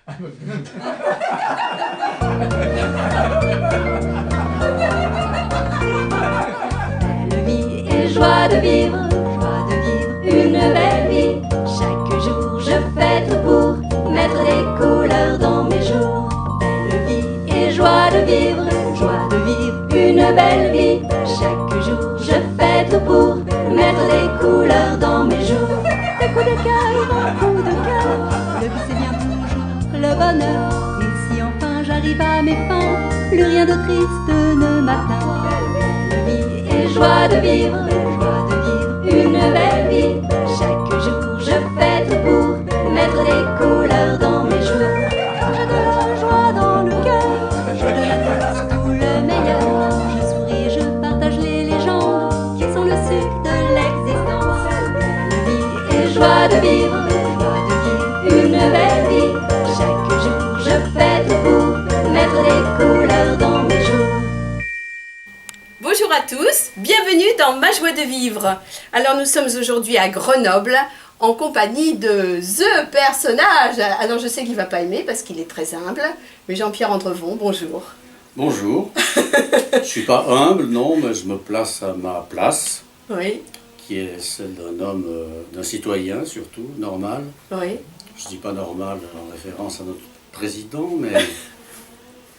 Belle vie et joie de vivre une belle vie. Chaque jour je fête pour mettre des couleurs dans mes jours. Belle vie et joie de vivre une belle vie. Chaque jour je fête pour mettre des couleurs dans mes jours. Des coups de cœur, le but c'est bien toujours le bonheur. Et si enfin j'arrive à mes fins, plus rien de triste ne m'atteint. Belle vie et joie de vivre une belle vie. Chaque jour je fête pour mettre des couleurs dans mes jours. J'ai de la joie dans le cœur, je donne à tous tout le meilleur. Je souris, je partage les légendes qui sont le sucre de l'existence. Belle vie et joie de vivre une belle vie. Chaque jour je fête pour mettre des couleurs dans mes jours. Bonjour à tous, bienvenue dans Ma Joie de Vivre. Alors nous sommes aujourd'hui à Grenoble en compagnie de THE personnage. Alors je sais qu'il ne va pas aimer parce qu'il est très humble, mais Jean-Pierre Andrevon, bonjour. Bonjour, je ne suis pas humble, non, mais je me place à ma place, Oui, qui est celle d'un homme, d'un citoyen surtout, normal. oui. Je ne dis pas normal en référence à notre président, mais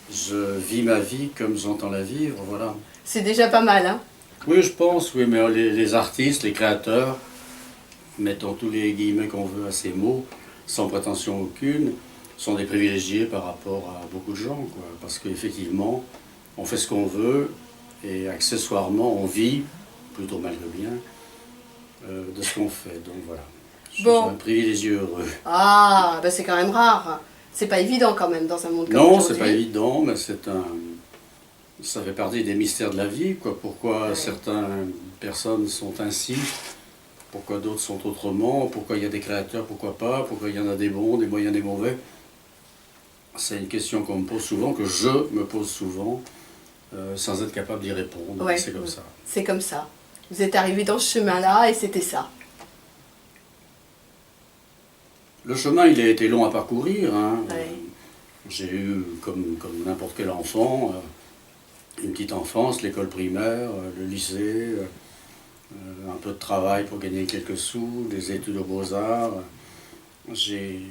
je vis ma vie comme j'entends la vivre, voilà. C'est déjà pas mal, hein? Oui, je pense, oui, mais les artistes, les créateurs, mettons tous les guillemets qu'on veut à ces mots, sans prétention aucune, sont des privilégiés par rapport à beaucoup de gens, quoi. Parce qu'effectivement, on fait ce qu'on veut et accessoirement, on vit, plutôt mal que bien, de ce qu'on fait. Donc voilà, je suis un privilégié heureux. Ah, ben c'est quand même rare. C'est pas évident quand même dans un monde comme Non, aujourd'hui. c'est pas évident, mais ça fait partie des mystères de la vie, quoi. Pourquoi certaines personnes sont ainsi, pourquoi d'autres sont autrement, pourquoi il y a des créateurs, pourquoi pas, pourquoi il y en a des bons, des moyens, des mauvais. C'est une question qu'on me pose souvent, que je me pose souvent, sans être capable d'y répondre. Ouais, c'est comme ça. C'est comme ça. Vous êtes arrivé dans ce chemin-là et c'était ça. Le chemin, il a été long à parcourir, hein. Ouais. J'ai eu, comme n'importe quel enfant, une petite enfance, l'école primaire, le lycée, un peu de travail pour gagner quelques sous, des études aux beaux-arts. J'ai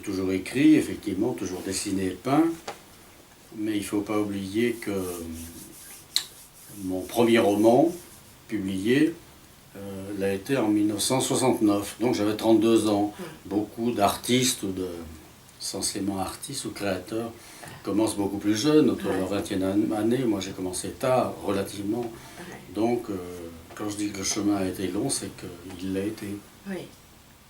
toujours écrit, effectivement, toujours dessiné et peint, mais il ne faut pas oublier que mon premier roman, publié, l'a été en 1969, donc j'avais 32 ans. Beaucoup d'artistes, essentiellement artistes ou créateurs, commencent beaucoup plus jeunes, autour de leur 20e année. Moi j'ai commencé tard, relativement. Donc quand je dis que le chemin a été long, c'est qu'il l'a été. Oui.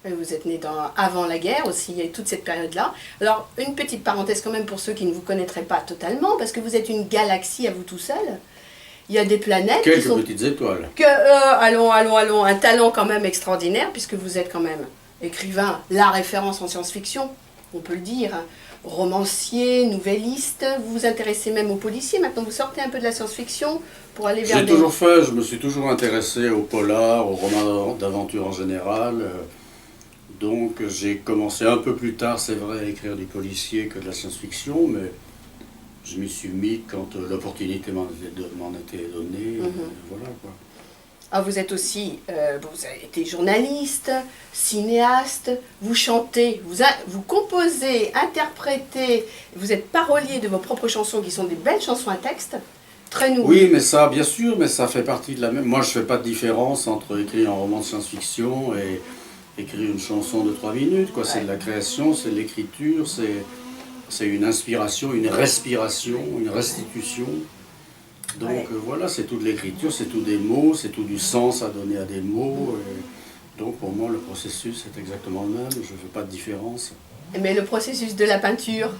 Et vous êtes né avant la guerre aussi, il y a eu toute cette période-là. Alors, une petite parenthèse quand même pour ceux qui ne vous connaîtraient pas totalement, parce que vous êtes une galaxie à vous tout seul. Il y a des planètes Quelques qui sont... petites étoiles. Allons, un talent quand même extraordinaire, puisque vous êtes quand même écrivain, la référence en science-fiction, on peut le dire, hein. Romancier, nouvelliste, vous vous intéressez même aux policiers, maintenant vous sortez un peu de la science-fiction pour aller vers J'ai toujours fait, je me suis toujours intéressé aux polars, aux romans d'aventure en général. Donc j'ai commencé un peu plus tard, c'est vrai, à écrire du policier que de la science-fiction, mais je m'y suis mis quand l'opportunité m'en était donnée. Voilà, quoi. Ah, vous êtes aussi, vous avez été journaliste, cinéaste, vous chantez, vous composez, interprétez, vous êtes parolier de vos propres chansons qui sont des belles chansons à texte, très nourries. Oui, mais ça, bien sûr, mais ça fait partie de la même... Moi, je ne fais pas de différence entre écrire un roman de science-fiction et écrire une chanson de 3 minutes, quoi. C'est de la création, c'est de l'écriture, c'est une inspiration, une respiration, une restitution. Donc voilà, c'est tout de l'écriture, c'est tout des mots, c'est tout du sens à donner à des mots. Et donc pour moi, le processus est exactement le même, je ne fais pas de différence. Mais le processus de la peinture,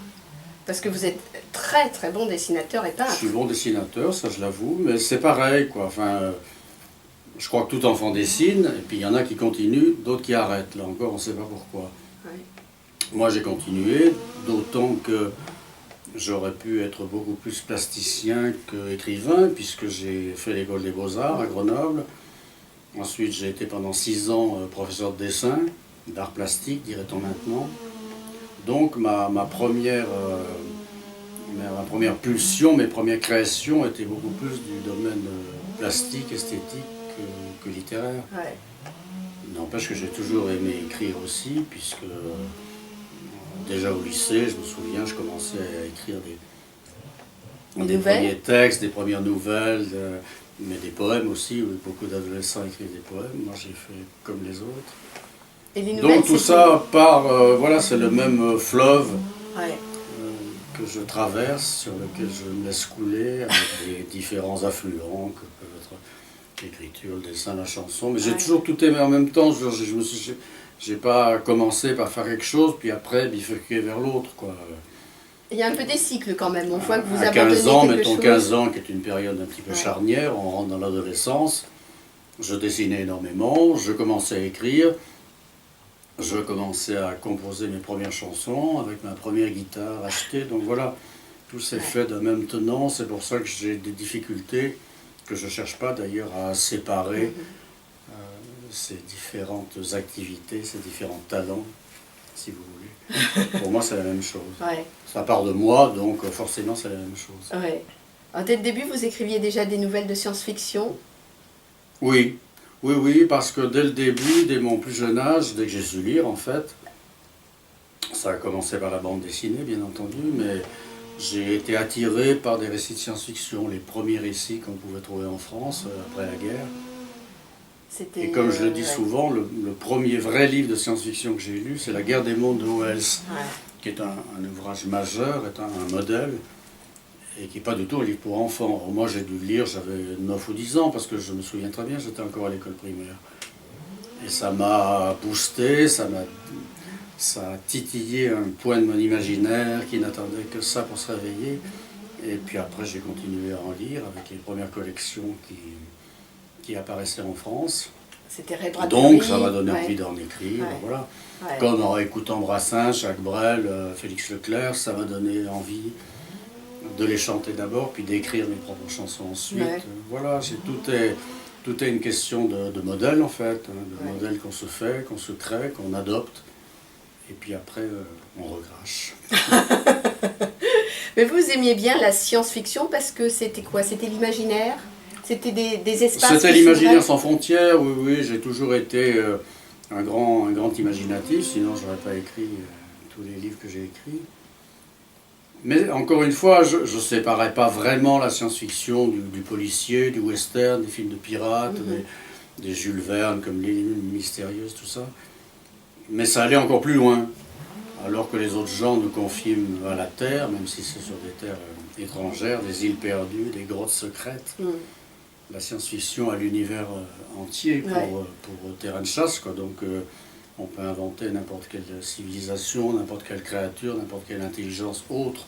parce que vous êtes très très bon dessinateur et peintre. Je suis bon dessinateur, ça je l'avoue, mais c'est pareil, quoi. Enfin, je crois que tout enfant dessine, et puis il y en a qui continuent, d'autres qui arrêtent. Là encore, on ne sait pas pourquoi. Ouais. Moi j'ai continué, d'autant que j'aurais pu être beaucoup plus plasticien qu'écrivain, puisque j'ai fait l'école des beaux-arts à Grenoble. Ensuite, j'ai été pendant 6 ans professeur de dessin, d'art plastique, dirait-on maintenant. Donc ma première pulsion, mes premières créations étaient beaucoup plus du domaine plastique, esthétique que littéraire. Ouais. N'empêche que j'ai toujours aimé écrire aussi, puisque déjà au lycée, je me souviens, je commençais à écrire des premiers textes, des premières nouvelles, mais des poèmes aussi, où beaucoup d'adolescents écrivent des poèmes. Moi j'ai fait comme les autres. Et les nouvelles, donc tout ça part, voilà, c'est le même fleuve ouais. Que je traverse, sur lequel je me laisse couler, avec des différents affluents que peuvent être l'écriture, le dessin, la chanson. Mais j'ai toujours tout aimé en même temps. J'ai pas commencé par faire quelque chose, puis après bifurquer vers l'autre, quoi. Il y a un peu des cycles quand même. On voit que vous à abandonnez 15 ans, quelque mettons chose. 15 ans, qui est une période un petit peu charnière, on rentre dans l'adolescence. Je dessinais énormément, je commençais à écrire. Je commençais à composer mes premières chansons avec ma première guitare achetée. Donc voilà, tout s'est fait d'un même tenant. C'est pour ça que j'ai des difficultés, que je ne cherche pas d'ailleurs à séparer ces différentes activités, ces différents talents, si vous voulez. Pour moi, c'est la même chose. Ouais. Ça part de moi, donc forcément, c'est la même chose. Ouais. Alors, dès le début, vous écriviez déjà des nouvelles de science-fiction? Oui. Oui, parce que dès le début, dès mon plus jeune âge, dès que j'ai su lire en fait, ça a commencé par la bande dessinée bien entendu, mais j'ai été attiré par des récits de science-fiction, les premiers récits qu'on pouvait trouver en France après la guerre. Et comme je le dis souvent, le premier vrai livre de science-fiction que j'ai lu, c'est La Guerre des mondes de Wells, qui est un ouvrage majeur, est un modèle, et qui n'est pas du tout un livre pour enfants. Alors moi j'ai dû le lire, j'avais 9 ou 10 ans, parce que je me souviens très bien, j'étais encore à l'école primaire. Et ça m'a boosté, ça a titillé un point de mon imaginaire qui n'attendait que ça pour se réveiller. Et puis après j'ai continué à en lire avec les premières collections qui apparaissaient en France. C'était Ray Bradbury. Donc ça m'a donné envie d'en écrire, voilà. Comme en écoutant Brassens, Jacques Brel, Félix Leclerc, ça m'a donné envie de les chanter d'abord, puis d'écrire mes propres chansons ensuite. Voilà, tout est une question de modèle en fait, de modèle qu'on se fait, qu'on se crée, qu'on adopte, et puis après on recrache. Mais vous aimiez bien la science-fiction parce que c'était quoi? C'était l'imaginaire? C'était des espaces? C'était l'imaginaire sans frontières, oui, j'ai toujours été un grand imaginatif, sinon je n'aurais pas écrit tous les livres que j'ai écrits. Mais encore une fois, je ne séparais pas vraiment la science-fiction du policier, du western, des films de pirates, des Jules Verne comme L'île mystérieuse, tout ça. Mais ça allait encore plus loin. Alors que les autres gens nous confient à la Terre, même si c'est sur des terres étrangères, des îles perdues, des grottes secrètes. La science-fiction a l'univers entier pour terrain de chasse, quoi. Donc on peut inventer n'importe quelle civilisation, n'importe quelle créature, n'importe quelle intelligence autre.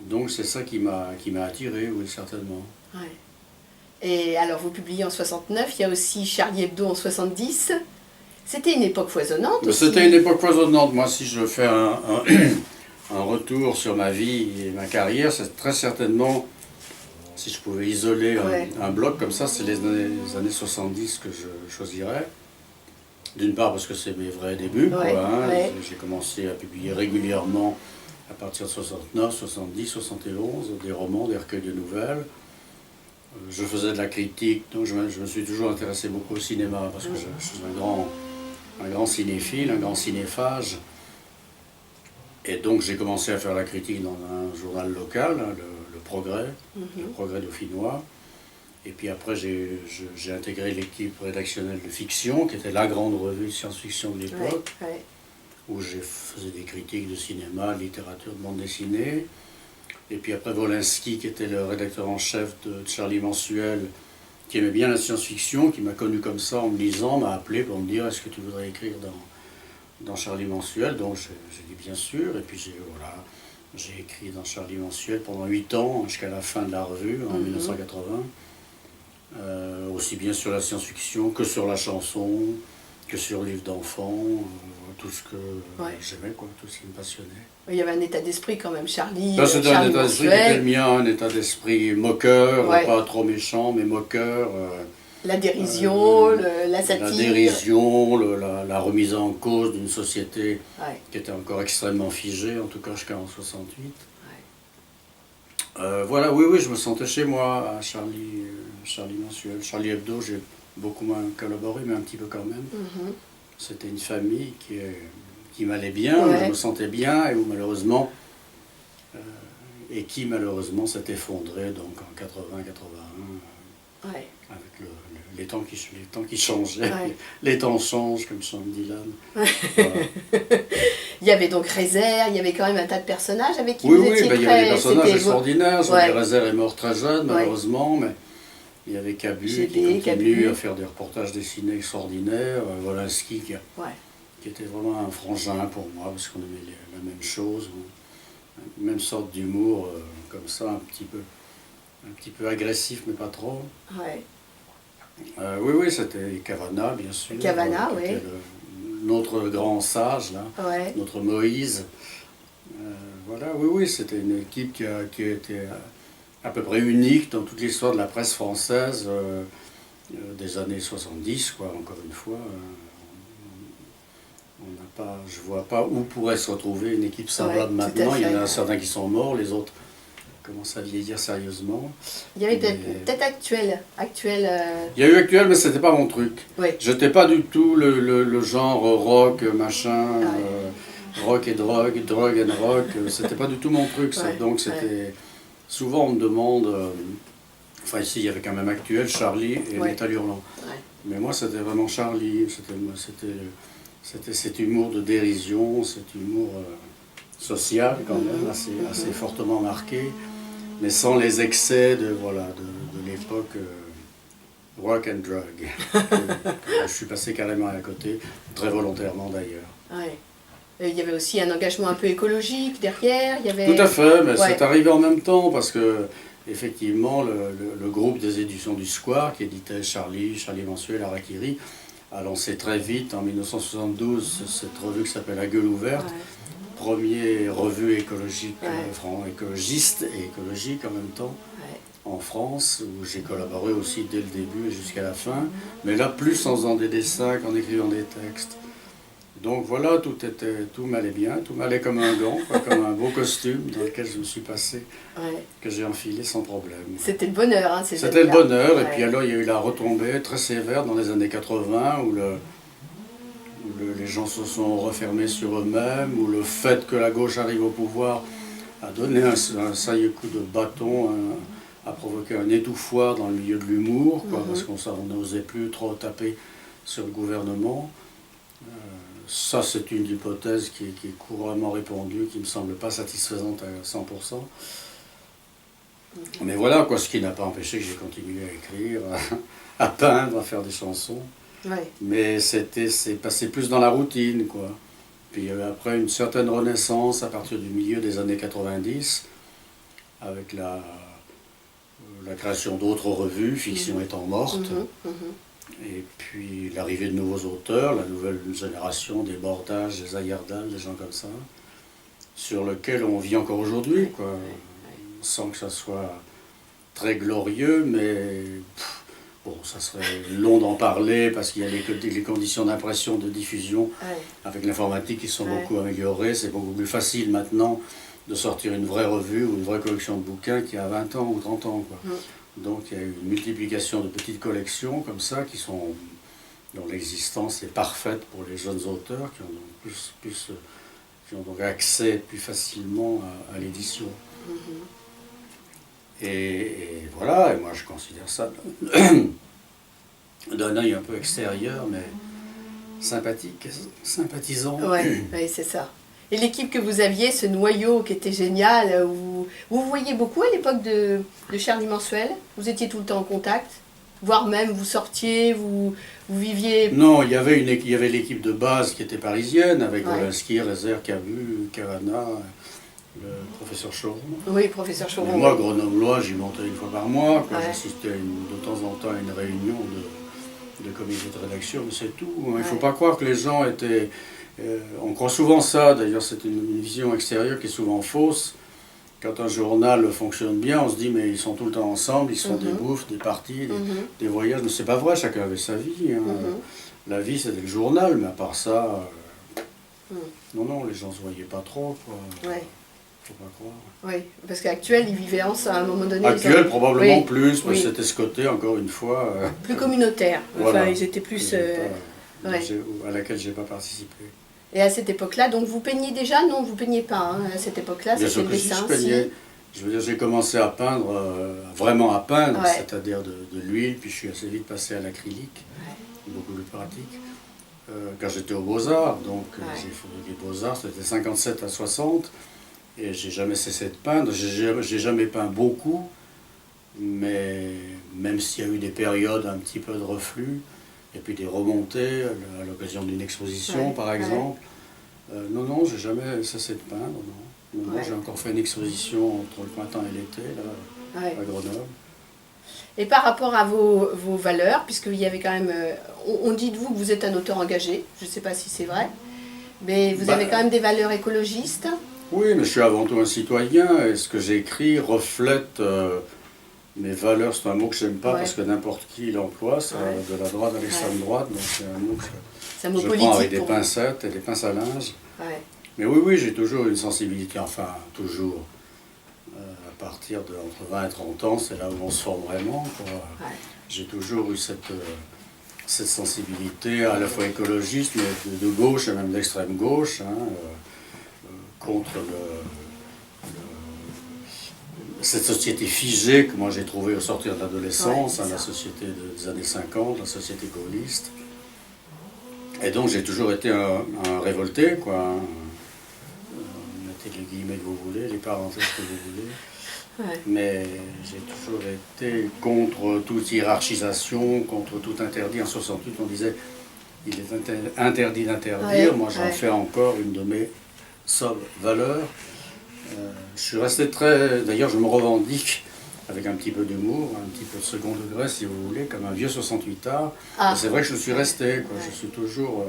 Donc c'est ça qui m'a attiré, oui, certainement. Ouais. Et alors vous publiez en 69, il y a aussi Charlie Hebdo en 70. C'était une époque foisonnante aussi. C'était une époque foisonnante. Moi, si je fais un retour sur ma vie et ma carrière, c'est très certainement, si je pouvais isoler un bloc comme ça, c'est les années 70 que je choisirais. D'une part parce que c'est mes vrais débuts, j'ai commencé à publier régulièrement à partir de 69, 70, 71, des romans, des recueils de nouvelles. Je faisais de la critique, donc je me suis toujours intéressé beaucoup au cinéma, parce que je suis un grand cinéphile, un grand cinéphage. Et donc j'ai commencé à faire la critique dans un journal local, le Progrès, le Progrès dauphinois. Et puis après, j'ai intégré l'équipe rédactionnelle de fiction, qui était la grande revue de science-fiction de l'époque, où je faisais des critiques de cinéma, de littérature, de bande dessinée. Et puis après, Wolinski, qui était le rédacteur en chef de Charlie Mensuel, qui aimait bien la science-fiction, qui m'a connu comme ça en me lisant, m'a appelé pour me dire « Est-ce que tu voudrais écrire dans Charlie Mensuel ?» Donc j'ai dit « Bien sûr ». Et puis j'ai écrit dans Charlie Mensuel pendant 8 ans, jusqu'à la fin de la revue, en 1980. Aussi bien sur la science-fiction que sur la chanson, que sur le livre d'enfants, tout ce que j'aimais, tout ce qui me passionnait. Il y avait un état d'esprit quand même, Charlie. C'était un état d'esprit qui était le mien, un état d'esprit moqueur, pas trop méchant, mais moqueur. La dérision, la satire. La dérision, la remise en cause d'une société Ouais. qui était encore extrêmement figée, en tout cas jusqu'en 68. Ouais. Voilà, oui, je me sentais chez moi à Charlie Mensuel. Charlie Hebdo, j'ai beaucoup moins collaboré, mais un petit peu quand même. Mhm. C'était une famille qui m'allait bien, où Ouais. je me sentais bien, et où malheureusement, et qui malheureusement s'est effondré donc en 80-81, Ouais. avec les temps qui changeaient. Ouais. Les temps changent, comme chante Dylan. Voilà. Il y avait donc Rézère, il y avait quand même un tas de personnages avec qui Oui, vous oui, étiez ben, il y avait des très... personnages c'était- extraordinaires. Ouais. Rézère est mort très jeune, Ouais. malheureusement, mais il y avait Cabu GB, qui continue Cabu. à faire des reportages dessinés extraordinaires. Wolinski Ouais. qui était vraiment un frangin pour moi, parce qu'on aimait la même chose, même sorte d'humour, comme ça, un petit peu agressif, mais pas trop. Ouais. Oui, c'était Cavana, bien sûr. Cavana, qui oui. était notre grand sage, là, Ouais. notre Moïse. Voilà, oui, c'était une équipe qui était à peu près unique dans toute l'histoire de la presse française des années 70, quoi, encore une fois. Je ne vois pas où pourrait se retrouver une équipe semblable Ouais, tout à maintenant. Il y en a fait. certains qui sont morts, les autres commencent à vieillir sérieusement. Il y avait Mais- peut-être actuel. Il y a eu Actuel, mais c'était pas mon truc. Ouais. J'étais pas du tout le genre rock, machin, Ouais. rock et drogue and rock. C'était pas du tout mon truc. Ça. Ouais, Donc c'était... Souvent on me demande... enfin ici il y avait quand même Actuel, Charlie et Ouais. Métal Hurlant. Ouais. Mais moi c'était vraiment Charlie. C'était cet humour de dérision, cet humour social quand même, assez fortement marqué. Mais sans les excès de l'époque rock and drug. Je suis passé carrément à côté, très volontairement d'ailleurs. Ouais. Et il y avait aussi un engagement un peu écologique derrière. Il y avait... Tout à fait, mais Ouais. c'est arrivé en même temps parce que effectivement le groupe des éditions du Square qui éditait Charlie Mensuel, Harakiri, a lancé très vite en 1972 cette revue qui s'appelle La Gueule Ouverte. Ouais. Première revue écologique, Ouais. écologiste et écologique en même temps Ouais. en France, où j'ai collaboré aussi dès le début et jusqu'à la fin, mais là plus en faisant des dessins qu'en écrivant des textes. Donc voilà, tout m'allait bien, tout m'allait comme un gant, quoi, comme un beau costume dans lequel je me suis passé, Ouais. que j'ai enfilé sans problème. C'était le bonheur, hein, ces C'était le années-là. bonheur, et Ouais. puis alors il y a eu la retombée très sévère dans les années 80, où les gens se sont refermés sur eux-mêmes, où le fait que la gauche arrive au pouvoir a donné un sérieux coup de bâton, a provoqué un étouffoir dans le milieu de l'humour, quoi, parce qu'on n'osait plus trop taper sur le gouvernement. Ça, c'est une hypothèse qui est couramment répandue, qui ne me semble pas satisfaisante à 100%. Mais voilà, quoi, ce qui n'a pas empêché que j'ai continué à écrire, à peindre, à faire des chansons. Ouais. Mais c'est passé plus dans la routine, quoi. Puis après une certaine renaissance à partir du milieu des années 90, avec la création d'autres revues, Fiction étant morte, Mhm, mhm. et puis l'arrivée de nouveaux auteurs, la nouvelle génération, des Bordages, des Ayerdal, des gens comme ça, sur lequel on vit encore aujourd'hui, quoi, sans que ça soit très glorieux, mais bon, ça serait long d'en parler parce qu'il y a les conditions d'impression, de diffusion Ouais. avec l'informatique qui sont Ouais. beaucoup améliorées. C'est beaucoup plus facile maintenant de sortir une vraie revue ou une vraie collection de bouquins qu'il y a 20 ans ou 30 ans, quoi. Donc il y a eu une multiplication de petites collections comme ça dont l'existence est parfaite pour les jeunes auteurs qui ont donc qui ont donc accès plus facilement à l'édition. Et voilà, et moi je considère ça d'un œil un peu extérieur, mais sympathique, sympathisant. Ouais, ouais, c'est ça. Et l'équipe que vous aviez, ce noyau qui était génial, vous voyez beaucoup à l'époque de Charlie Mensuel? Vous étiez tout le temps en contact? Voire même vous sortiez, vous viviez... Non, il y avait l'équipe de base qui était parisienne, avec Ouais. Wolinski, Rézère, Cabu, Cavana, le professeur Choron. Oui, professeur Choron. Mais moi, grenoblois, j'y montais une fois par mois, quoi. Ouais. J'assistais de temps en temps à une réunion de comité de rédaction, mais c'est tout. Il ne Ouais. faut pas croire que les gens étaient... on croit souvent ça, d'ailleurs c'est une vision extérieure qui est souvent fausse, quand un journal fonctionne bien, on se dit mais ils sont tout le temps ensemble, ils se font des Mhm. bouffes, des parties, Mhm. des voyages. Mais c'est pas vrai, chacun avait sa vie. Hein. Mhm. La vie c'était le journal, mais à part ça, Mhm. non, les gens se voyaient pas trop, quoi. Ouais. Faut pas croire. Oui, parce qu'actuel, ils vivaient ensemble à un moment donné. Actuel, probablement Oui, plus, mais oui. c'était ce côté, encore une fois, Plus communautaire. Enfin, voilà, ils étaient plus. Ouais. à laquelle j'ai pas participé. Et à cette époque-là, donc vous peignez déjà? Non, vous peignez pas. Hein. À cette époque-là, Bien c'était sûr le que si, dessin. je peignais. Je veux dire, j'ai commencé à peindre, vraiment à peindre, Ouais. c'est-à-dire de l'huile, puis je suis assez vite passé à l'acrylique, beaucoup plus pratique. Quand j'étais aux Beaux-Arts, donc j'ai fait les Beaux-Arts, c'était 57 à 60, et j'ai jamais cessé de peindre. J'ai jamais peint beaucoup, mais même s'il y a eu des périodes un petit peu de reflux, et puis des remontées à l'occasion d'une exposition, Ouais, par ouais. exemple. Non, j'ai jamais cessé de peindre, non. Ouais. J'ai encore fait une exposition entre le printemps et l'été, là, Ouais. à Grenoble. Et par rapport à vos valeurs, puisqu'il y avait quand même. On dit de vous que vous êtes un auteur engagé, je ne sais pas si c'est vrai, mais vous avez quand même des valeurs écologistes. Oui, mais je suis avant tout un citoyen, et ce que j'écris reflète mes valeurs. C'est un mot que j'aime pas, Ouais. parce que n'importe qui l'emploie, ça, Ouais. de la droite à l'extrême droite, donc c'est un mot que C'est un mot je politique. prends avec des pour vous. pincettes et des pinces à linge. Ouais. Mais oui, j'ai toujours une sensibilité, enfin, toujours. À partir de entre 20 et 30 ans, c'est là où on se forme vraiment, quoi. Ouais. J'ai toujours eu cette sensibilité à la fois écologiste, mais de gauche et même d'extrême gauche, hein, contre cette société figée que moi j'ai trouvée au sortir de l'adolescence, Ouais, hein, la société des années 50, la société gaulliste. Et donc j'ai toujours été un révolté, quoi. Hein. Mettez les guillemets que vous voulez, les parenthèses que vous voulez. Ouais. Mais j'ai toujours été contre toute hiérarchisation, contre tout interdit. En 68, on disait il est interdit d'interdire. Ouais, Moi, j'en ouais. fais encore une de mes sobres valeurs. Je suis resté très. D'ailleurs, je me revendique avec un petit peu d'humour, un petit peu de second degré, si vous voulez, comme un vieux 68ard. Ah. Et c'est vrai que je suis resté, quoi. Ouais. Je suis toujours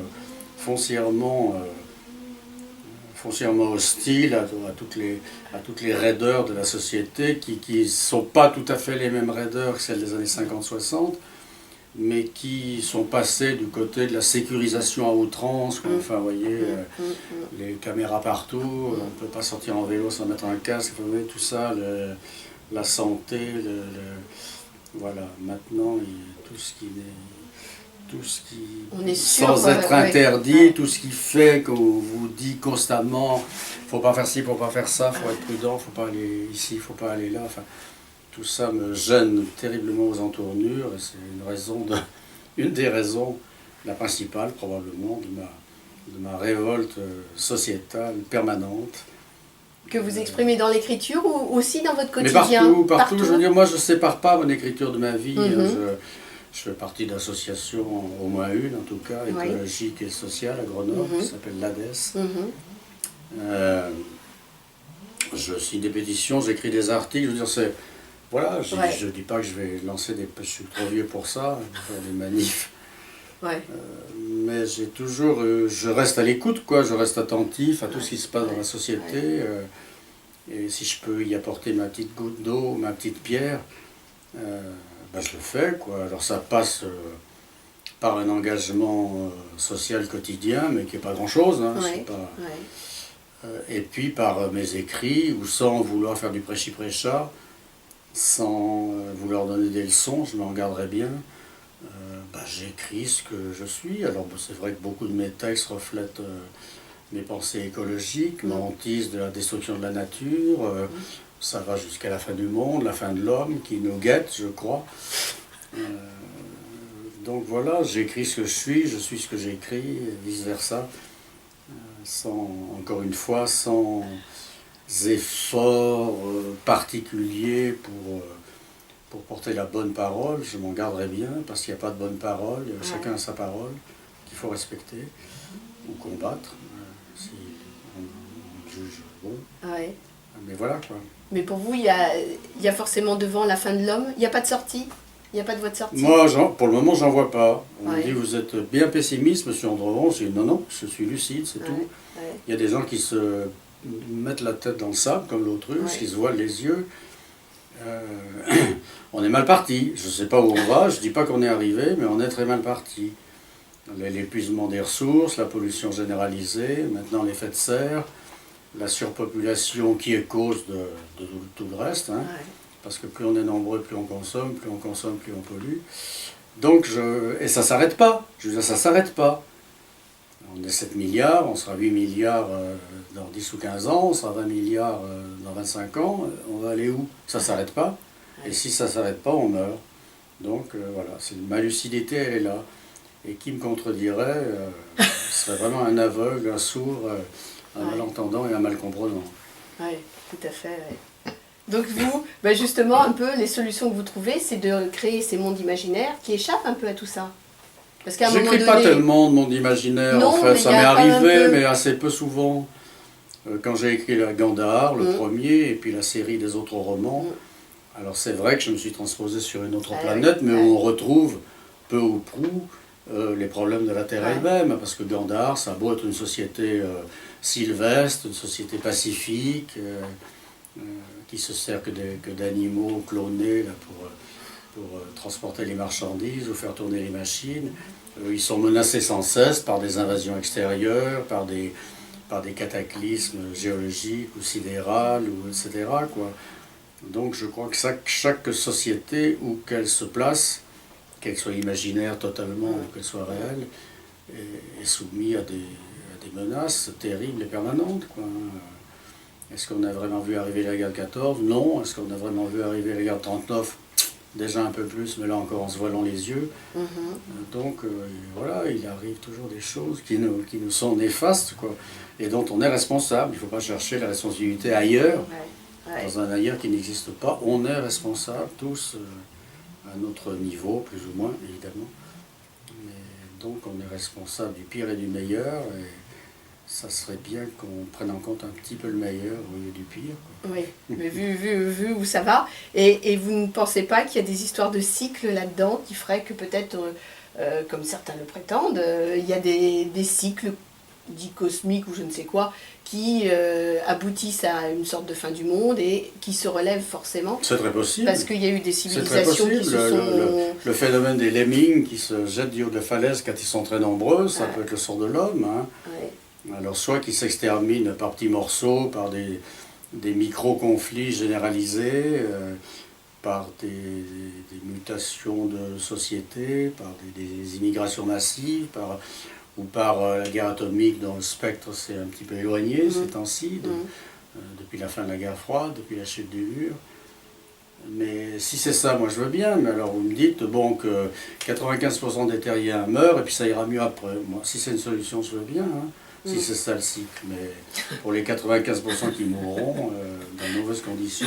foncièrement hostile à toutes les raideurs de la société qui ne sont pas tout à fait les mêmes raideurs que celles des années 50-60, mais qui sont passées du côté de la sécurisation à outrance. Enfin, vous voyez, les caméras partout, on ne peut pas sortir en vélo sans mettre un casque, vous voyez, tout ça, la santé, voilà, maintenant, tout ce qui On est sûr, sans être ouais. interdit, Ouais. tout ce qui fait qu'on vous dit constamment faut pas faire ci, faut pas faire ça, faut être prudent, faut pas aller ici, faut pas aller là. Enfin, tout ça me gêne terriblement aux entournures, et c'est une des raisons, la principale probablement, de ma révolte sociétale permanente. Que vous exprimez dans l'écriture ou aussi dans votre Mais quotidien? partout, je veux dire, moi je sépare pas mon écriture de ma vie. Mhm. Je fais partie d'associations, au moins une en tout cas, Oui. écologique et sociale à Grenoble, qui s'appelle l'ADES. Mhm. Je signe des pétitions, j'écris des articles, je veux dire, voilà, Ouais. je dis pas que je vais lancer je suis trop vieux pour ça, faire des manifs. Ouais. Mais j'ai toujours, je reste à l'écoute, quoi, je reste attentif à tout ce qui se passe dans la société. Et si je peux y apporter ma petite goutte d'eau, ma petite pierre, je le fais, quoi. Alors ça passe par un engagement social quotidien, mais qui n'est pas grand-chose. Hein, Ouais. c'est pas... et puis par mes écrits, ou sans vouloir faire du prêchi-prêcha, sans vouloir donner des leçons, je m'en garderai bien. J'écris ce que je suis. Alors c'est vrai que beaucoup de mes textes reflètent mes pensées écologiques, ma hantise de la destruction de la nature. Ça va jusqu'à la fin du monde, la fin de l'homme qui nous guette, je crois. Donc voilà, j'écris ce que je suis ce que j'écris, et vice-versa. Encore une fois, sans effort particulier pour porter la bonne parole. Je m'en garderai bien, parce qu'il n'y a pas de bonne parole. Chacun a sa parole qu'il faut respecter ou combattre, si on juge bon. Ouais. Mais voilà, quoi. Mais pour vous, il y a forcément devant la fin de l'homme. Il n'y a pas de sortie? Il n'y a pas de voie de sortie? Moi, pour le moment, j'en vois pas. On me Ouais. dit, vous êtes bien pessimiste, monsieur Andrevon. Je dis, non, je suis lucide, c'est tout. Ouais. Il y a des gens qui se mettre la tête dans le sable comme l'autruche, Ouais. qui se voile les yeux. On est mal parti. Je ne sais pas où on va, je ne dis pas qu'on est arrivé, mais on est très mal parti. L'épuisement des ressources, la pollution généralisée, maintenant l'effet de serre, la surpopulation qui est cause de tout le reste, hein, Ouais. parce que plus on est nombreux, plus on consomme, plus on pollue. Donc, et ça ne s'arrête pas, je veux dire, ça ne s'arrête pas. On est 7 milliards, on sera 8 milliards dans 10 ou 15 ans, on sera 20 milliards dans 25 ans, on va aller où? Ça ne s'arrête pas, et si ça ne s'arrête pas, on meurt. Donc voilà, ma lucidité, elle est là. Et qui me contredirait serait vraiment un aveugle, un sourd, un malentendant et un malcomprenant. Oui, tout à fait. Ouais. Donc vous, ben justement, un peu, les solutions que vous trouvez, c'est de créer ces mondes imaginaires qui échappent un peu à tout ça. Parce qu'à un moment J'écris pas donné... tellement de monde imaginaire, Non, en fait, mais ça il y m'est a quand même arrivé, un peu. mais assez peu souvent. Quand j'ai écrit la Gandhar, le premier, et puis la série des autres romans, alors c'est vrai que je me suis transposé sur une autre planète, mais où on retrouve peu ou prou les problèmes de la Terre elle-même, parce que Gandhar, ça a beau être une société sylvestre, une société pacifique, qui se sert que d'animaux clonés là, pour transporter les marchandises ou faire tourner les machines. Ils sont menacés sans cesse par des invasions extérieures, par des cataclysmes géologiques ou sidérales, ou etc. quoi. Donc je crois que chaque société, où qu'elle se place, qu'elle soit imaginaire totalement ou qu'elle soit réelle, est soumise à des menaces terribles et permanentes. Quoi. Est-ce qu'on a vraiment vu arriver la guerre de 14? Non. Est-ce qu'on a vraiment vu arriver la guerre de 39? Déjà un peu plus, mais là encore en se voilant les yeux. Donc voilà, il arrive toujours des choses qui nous sont néfastes, quoi, et dont on est responsable. Il ne faut pas chercher la responsabilité ailleurs, dans un ailleurs qui n'existe pas. On est responsable, tous, à notre niveau, plus ou moins, évidemment. Mais donc on est responsable du pire et du meilleur, et ça serait bien qu'on prenne en compte un petit peu le meilleur au lieu du pire. Quoi. Oui, mais vu où ça va, et vous ne pensez pas qu'il y a des histoires de cycles là-dedans qui feraient que peut-être, comme certains le prétendent, il y a des cycles dits cosmiques ou je ne sais quoi, qui aboutissent à une sorte de fin du monde et qui se relèvent forcément? C'est très possible. Parce qu'il y a eu des C'est civilisations très qui se possible. sont... Le phénomène des lemmings qui se jettent du haut de la falaise quand ils sont très nombreux, ça peut être le sort de l'homme. Hein. Alors soit qu'ils s'exterminent par petits morceaux, par des micro-conflits généralisés, par des mutations de société, par des immigrations massives, ou par la guerre atomique dont le spectre s'est un petit peu éloigné ces temps-ci, depuis la fin de la guerre froide, depuis la chute du mur. Mais si c'est ça, moi je veux bien, mais alors vous me dites bon, que 95% des terriens meurent et puis ça ira mieux après. Moi, si c'est une solution, je veux bien. Hein. Si c'est ça le cycle, mais pour les 95% qui mourront dans de mauvaises conditions,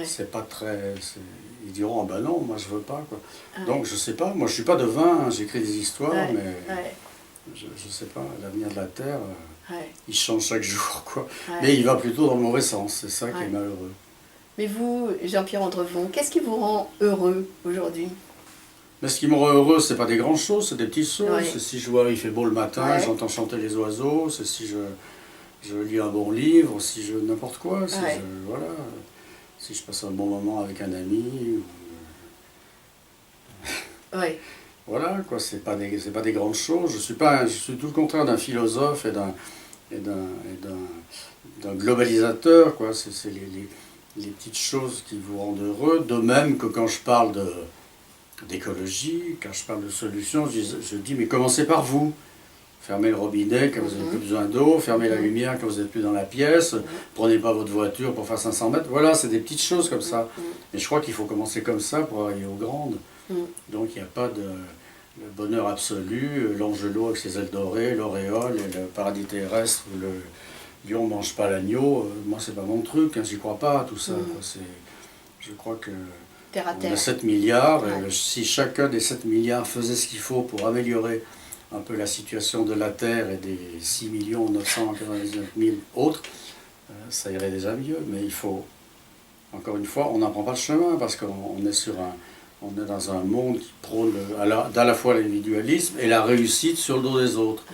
c'est pas très... Ils diront, ah ben non, moi je veux pas. Quoi. Donc je sais pas, moi je suis pas devin, hein, j'écris des histoires, mais je sais pas, l'avenir de la Terre, il change chaque jour. Quoi. Mais il va plutôt dans le mauvais sens, c'est ça qui est malheureux. Mais vous, Jean-Pierre Andrevon, qu'est-ce qui vous rend heureux aujourd'hui? Mais ce qui me rend heureux, c'est pas des grandes choses, c'est des petites choses. Ouais. C'est si je vois il fait beau le matin, j'entends chanter les oiseaux, c'est si je lis un bon livre, si je n'importe quoi, si voilà, si je passe un bon moment avec un ami. Voilà, quoi, c'est pas des grandes choses. Je suis tout le contraire d'un philosophe et d'un globalisateur, quoi. C'est les petites choses qui vous rendent heureux, de même que quand je parle d'écologie, quand je parle de solutions, je dis mais commencez par vous. Fermez le robinet quand vous n'avez plus besoin d'eau, fermez la lumière quand vous n'êtes plus dans la pièce, prenez pas votre voiture pour faire 500 mètres. Voilà, c'est des petites choses comme ça. Et je crois qu'il faut commencer comme ça pour arriver aux grandes. Donc il n'y a pas de le bonheur absolu, l'angelot avec ses ailes dorées, l'auréole et le paradis terrestre, où le lion ne mange pas l'agneau. Moi, c'est pas mon truc, hein, j'y crois pas à tout ça. Quoi. Je crois que... On a 7 milliards, et si chacun des 7 milliards faisait ce qu'il faut pour améliorer un peu la situation de la Terre et des 6 999 000 autres, ça irait déjà mieux. Mais il faut, encore une fois, on n'en prend pas le chemin parce qu'on est on est dans un monde qui prône à la fois l'individualisme et la réussite sur le dos des autres.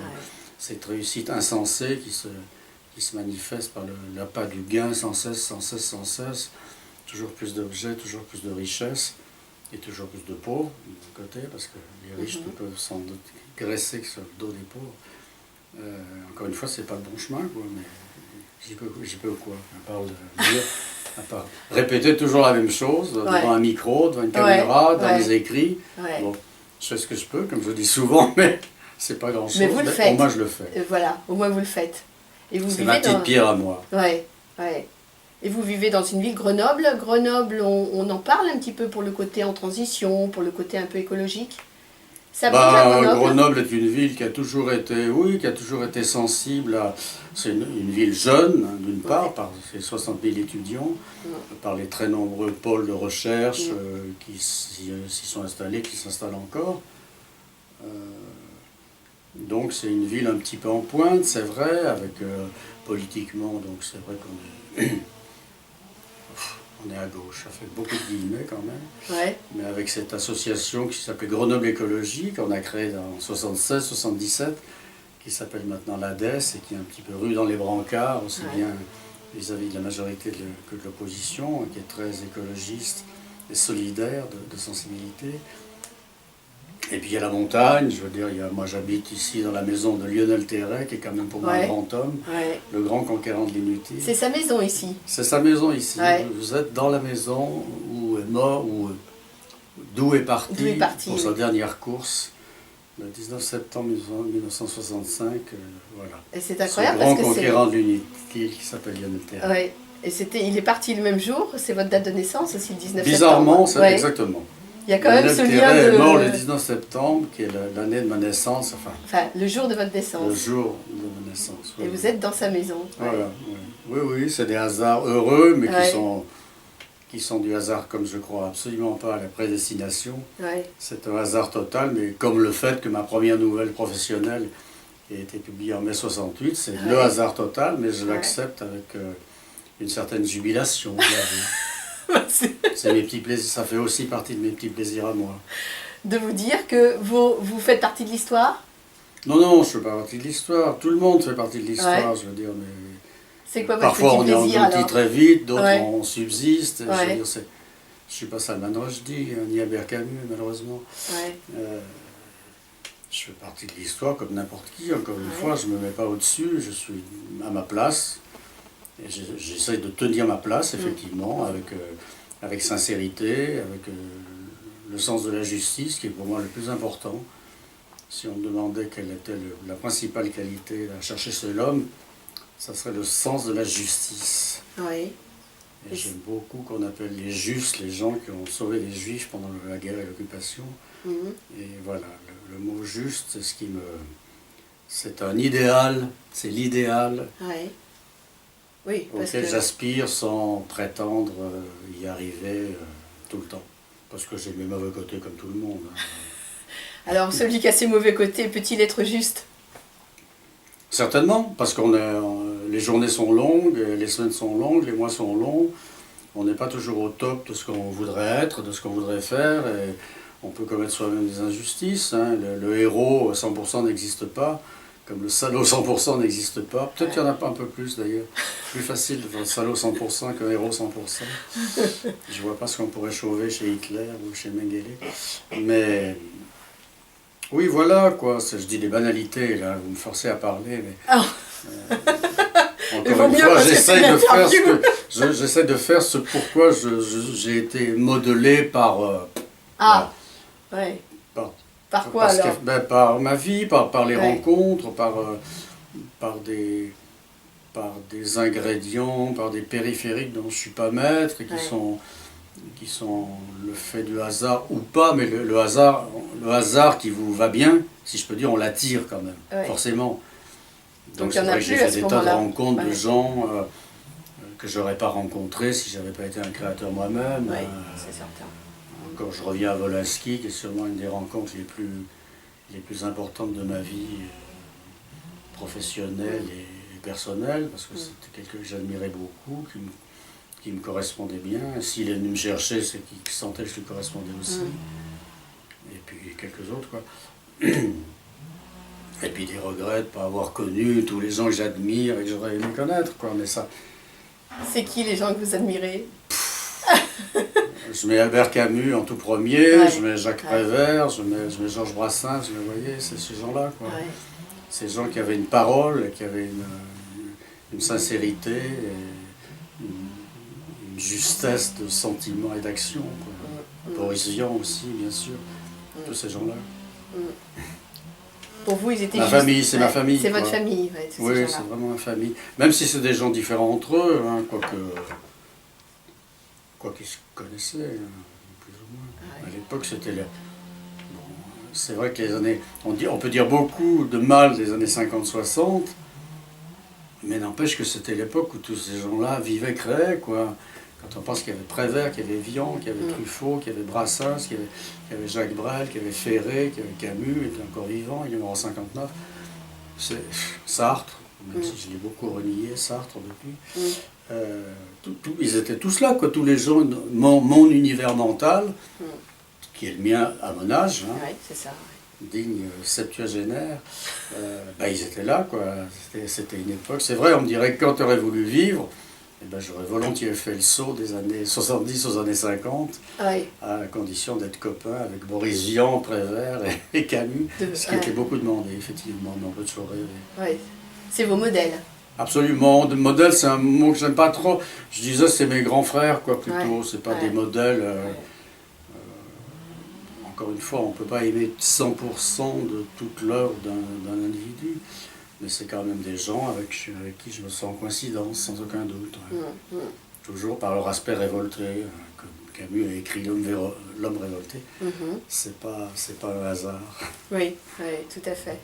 Cette réussite insensée qui se manifeste par l'appât du gain sans cesse, sans cesse, sans cesse. Toujours plus d'objets, toujours plus de richesses et toujours plus de pauvres d'un côté, parce que les riches ne peuvent sans doute graisser que sur le dos des pauvres. Encore une fois, c'est pas le bon chemin, quoi, mais j'y peux quoi, à part répéter toujours la même chose devant un micro, devant une caméra, dans les écrits. Bon, je fais ce que je peux, comme je dis souvent, mais c'est pas grand-chose. Mais vous le faites. Au moins, je le fais. Voilà, au moins vous le faites. C'est ma petite pierre à moi. Ouais. Et vous vivez dans une ville, Grenoble. Grenoble, on en parle un petit peu pour le côté en transition, pour le côté un peu écologique. Ça bouge à Grenoble. Grenoble est une ville qui a toujours été sensible à... C'est une ville jeune, hein, d'une part, par ses 60 000 étudiants, par les très nombreux pôles de recherche qui s'y sont installés, qui s'installent encore. Donc c'est une ville un petit peu en pointe, c'est vrai, avec politiquement, donc c'est vrai qu'on est... On est à gauche, ça fait beaucoup de guillemets quand même. Ouais. Mais avec cette association qui s'appelait Grenoble Écologie, qu'on a créée en 76-77, qui s'appelle maintenant l'ADES et qui est un petit peu rue dans les brancards, aussi bien vis-à-vis de la majorité que de l'opposition, qui est très écologiste et solidaire de sensibilité. Et puis il y a la montagne, je veux dire, moi j'habite ici dans la maison de Lionel Terray, qui est quand même pour moi un grand homme, le grand conquérant de l'inutile. C'est sa maison ici. C'est sa maison ici. Vous êtes dans la maison où est mort, d'où est parti pour sa dernière course, le 19 septembre 1965. Voilà. Et c'est incroyable ce parce que grand conquérant de l'inutile qui s'appelle Lionel Terray. Ouais. Et il est parti le même jour, c'est votre date de naissance aussi, le 19 Bizarrement, septembre. c'est exactement. Il y a quand même ce lien de... est mort le 19 septembre, qui est l'année de ma naissance, enfin, le jour de votre naissance. Le jour de ma naissance, Et vous êtes dans sa maison. Voilà, oui, c'est des hasards heureux, mais qui sont du hasard, comme je crois absolument pas à la prédestination. C'est un hasard total, mais comme le fait que ma première nouvelle professionnelle ait été publiée en mai 68, c'est le hasard total, mais je l'accepte avec une certaine jubilation. C'est mes petits plaisirs, ça fait aussi partie de mes petits plaisirs à moi. De vous dire que vous faites partie de l'histoire? Non, je ne fais pas partie de l'histoire. Tout le monde fait partie de l'histoire, je veux dire. Mais c'est quoi votre parfois petit plaisir, on engloutit très vite, d'autres on subsiste. Ouais. Je veux dire, je ne suis pas Salman Rushdie, ni Albert Camus, malheureusement. Je fais partie de l'histoire comme n'importe qui. Encore une fois, je ne me mets pas au-dessus, je suis à ma place. Et j'essaie de tenir ma place, effectivement, avec sincérité, avec le sens de la justice, qui est pour moi le plus important. Si on me demandait quelle était la principale qualité à chercher chez l'homme, ça serait le sens de la justice. Et j'aime beaucoup qu'on appelle les justes les gens qui ont sauvé les Juifs pendant la guerre et l'occupation. Et voilà, le mot juste, c'est ce qui me... C'est un idéal, c'est l'idéal. Oui, auquel j'aspire sans prétendre y arriver tout le temps. Parce que j'ai mes mauvais côtés comme tout le monde. Alors, celui qui a ses mauvais côtés, peut-il être juste? Certainement, parce que les journées sont longues, les semaines sont longues, les mois sont longs. On n'est pas toujours au top de ce qu'on voudrait être, de ce qu'on voudrait faire. Et on peut commettre soi-même des injustices. Le héros 100% n'existe pas. Comme le salaud 100% n'existe pas. Peut-être qu'il y en a pas un peu plus d'ailleurs. Plus facile de faire le salaud 100% qu'un héros 100%. Je vois pas ce qu'on pourrait sauver chez Hitler ou chez Mengele. Mais oui, voilà quoi. Je dis des banalités là. Vous me forcez à parler, mais encore une fois, j'essaie de faire ce pourquoi j'ai été modelé par. Par quoi alors? Par ma vie, par les rencontres, par des ingrédients, par des périphériques dont je ne suis pas maître, et qui sont le fait du hasard ou pas, mais le hasard qui vous va bien, si je peux dire, on l'attire quand même, forcément. Donc c'est vrai que j'ai fait des tas de rencontres de gens que je n'aurais pas rencontrés si je n'avais pas été un créateur moi-même. C'est certain. Quand je reviens à Wolinski, qui est sûrement une des rencontres les plus importantes de ma vie professionnelle et personnelle, parce que c'était quelqu'un que j'admirais beaucoup, qui me correspondait bien. S'il est venu me chercher, c'est qu'il sentait que je lui correspondais aussi. Et puis quelques autres, quoi. Et puis des regrets de ne pas avoir connu tous les gens que j'admire et que j'aurais aimé connaître, quoi. Mais ça, C'est qui les gens que vous admirez? je mets Albert Camus en tout premier, Ouais. je mets Jacques Prévert, je mets Georges Brassens, vous voyez, c'est ces gens-là, quoi. Ouais. Ces gens qui avaient une parole, et qui avaient une sincérité, et une justesse de sentiment et d'action, quoi. Boris Vian aussi, bien sûr, tous ces gens-là. Pour vous, ils étaient Ma juste- famille, c'est ma Ouais, famille, C'est votre quoi. famille, ouais, tous ces Oui, gens-là. c'est vraiment ma famille. Même si c'est des gens différents entre eux, hein, quoi qu'ils se connaissaient, hein, plus ou moins. Ouais. À l'époque, c'était bon, c'est vrai que les années... On peut dire beaucoup de mal des années 50-60, mais n'empêche que c'était l'époque où tous ces gens-là vivaient, créaient, quoi. Quand on pense qu'il y avait Prévert, qu'il y avait Vian, qu'il y avait Truffaut, qu'il y avait Brassens, qu'il y avait Jacques Brel, qu'il y avait Ferré, qu'il y avait Camus, il était encore vivant, il est mort en 59. C'est Sartre, même si je l'ai beaucoup renié, Sartre depuis. Ils étaient tous là, quoi, tous les gens, mon univers mental, qui est le mien à mon âge, hein, Ouais, c'est ça. digne septuagénaire, ils étaient là, quoi. C'était une époque. C'est vrai, on me dirait que quand tu aurais voulu vivre, eh ben, j'aurais volontiers fait le saut des années 70 aux années 50, Ouais. à la condition d'être copain avec Boris Vian, Prévert et Camus, ce qui était beaucoup demandé, effectivement, mais on peut toujours rêver. Ouais. C'est vos modèles. Absolument. De modèle, c'est un mot que j'aime pas trop. Je disais, c'est mes grands frères, quoi, plutôt. Ouais. C'est pas Ouais. des modèles. Encore une fois, on ne peut pas aimer 100% de toute l'œuvre d'un individu. Mais c'est quand même des gens avec qui je me sens en coïncidence, sans aucun doute. Ouais. Toujours par leur aspect révolté, comme Camus a écrit L'homme révolté. C'est pas un hasard. Oui, oui, tout à fait.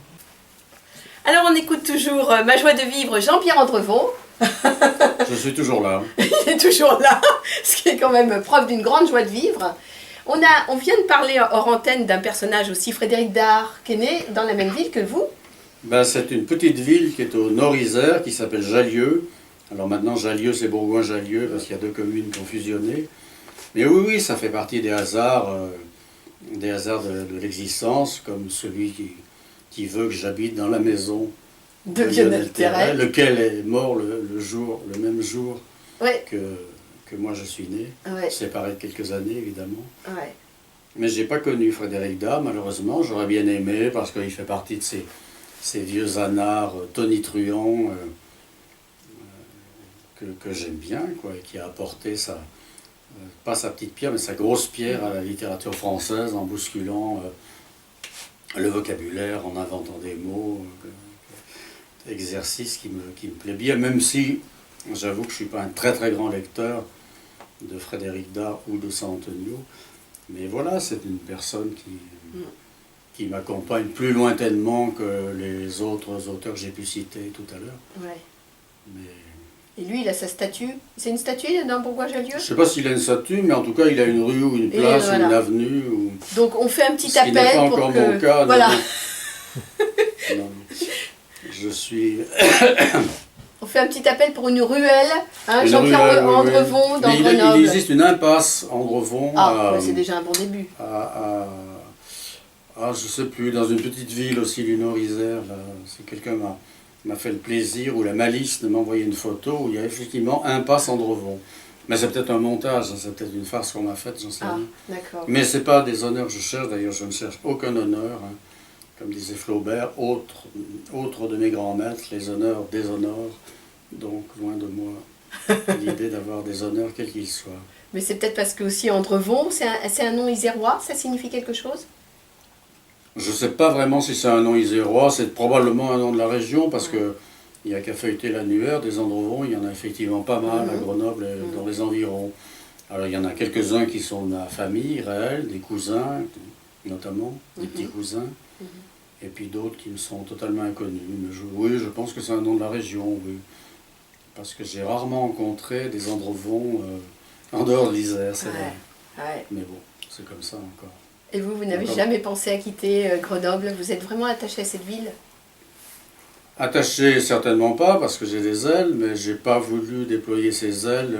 Alors on écoute toujours Ma joie de vivre, Jean-Pierre Andrevon. Je suis toujours là. Il est toujours là, ce qui est quand même preuve d'une grande joie de vivre. On vient de parler hors antenne d'un personnage aussi, Frédéric Dard, qui est né dans la même ville que vous. Ben, c'est une petite ville qui est au Nord-Isère, qui s'appelle Jallieu. Alors maintenant, Jallieu, c'est Bourgoin-Jallieu, parce qu'il y a deux communes qui ont fusionné. Mais oui, ça fait partie des hasards de l'existence, comme celui qui veut que j'habite dans la maison De Lionel Terray. lequel est mort le même jour Ouais, que moi je suis né, ouais, séparé de quelques années évidemment. ouais. Mais j'ai pas connu Frédéric Dard, malheureusement. J'aurais bien aimé, parce qu'il fait partie de ces vieux anards tonitruants que j'aime bien, quoi, et qui a apporté pas sa petite pierre, mais sa grosse pierre à la littérature française en bousculant le vocabulaire, en inventant des mots, exercice qui me plaît bien, même si j'avoue que je ne suis pas un très très grand lecteur de Frédéric Dard ou de San Antonio. Mais voilà, c'est une personne qui m'accompagne plus lointainement que les autres auteurs que j'ai pu citer tout à l'heure. Ouais. Mais Et lui, il a sa statue. C'est une statue dans Bourgoin-Jallieu? je ne sais pas s'il a une statue, mais en tout cas, il a une rue ou une place, voilà. ou une avenue. Ou... Donc on fait un petit Ce qui n'est appel pas pour encore que... mon cas. Voilà, Non. Je suis... on fait un petit appel pour une ruelle, hein, Une Jean-Pierre ruelle, oui, Andrevon oui. dans Mais Grenoble. il existe une impasse Andrevon Ah, ouais, c'est déjà un bon début. je sais plus, dans une petite ville aussi du Nord-Isère. Si quelqu'un m'a fait le plaisir ou la malice de m'envoyer une photo où il y a effectivement impasse Andrevon. Mais c'est peut-être un montage, hein, c'est peut-être une farce qu'on m'a faite, j'en sais Ah, rien. d'accord. Mais ce n'est pas des honneurs que je cherche, d'ailleurs je ne cherche aucun honneur. Hein. Comme disait Flaubert, autre de mes grands maîtres, les honneurs déshonorent. Donc loin de moi l'idée d'avoir des honneurs quels qu'ils soient. Mais c'est peut-être parce que aussi Andrevon, c'est un nom isérois, ça signifie quelque chose? Je ne sais pas vraiment si c'est un nom isérois, c'est probablement un nom de la région, parce que il n'y a qu'à feuilleter l'annuaire des Andrevons, il y en a effectivement pas mal à Grenoble et dans les environs. Alors il y en a quelques-uns qui sont de ma famille réelle, des cousins notamment, des petits cousins, et puis d'autres qui me sont totalement inconnus. Mais oui, je pense que c'est un nom de la région, oui. Parce que j'ai rarement rencontré des Andrevons en dehors de l'Isère, c'est vrai. Ouais. Mais bon, c'est comme ça encore. Et vous n'avez D'accord. jamais pensé à quitter Grenoble? Vous êtes vraiment attaché à cette ville? Attaché, certainement pas, parce que j'ai des ailes, mais j'ai pas voulu déployer ces ailes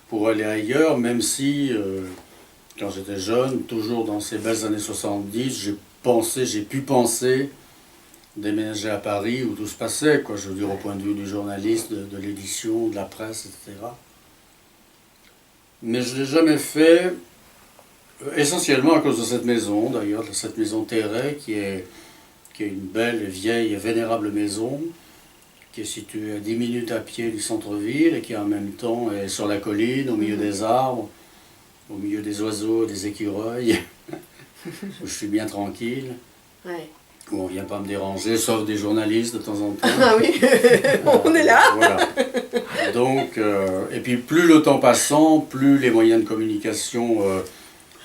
pour aller ailleurs, même si, quand j'étais jeune, toujours dans ces belles années 70, j'ai pu penser déménager à Paris où tout se passait, quoi, je veux dire, au point de vue du journaliste, de l'édition, de la presse, etc. Mais je ne l'ai jamais fait, essentiellement à cause de cette maison, d'ailleurs, de cette maison Terray, qui est une belle, vieille et vénérable maison, qui est située à 10 minutes à pied du centre-ville et qui en même temps est sur la colline, au milieu des arbres, au milieu des oiseaux, des écureuils, où je suis bien tranquille, Ouais. où on ne vient pas me déranger, sauf des journalistes de temps en temps. Ah oui, on est là. Voilà. Donc, et puis plus le temps passant, plus les moyens de communication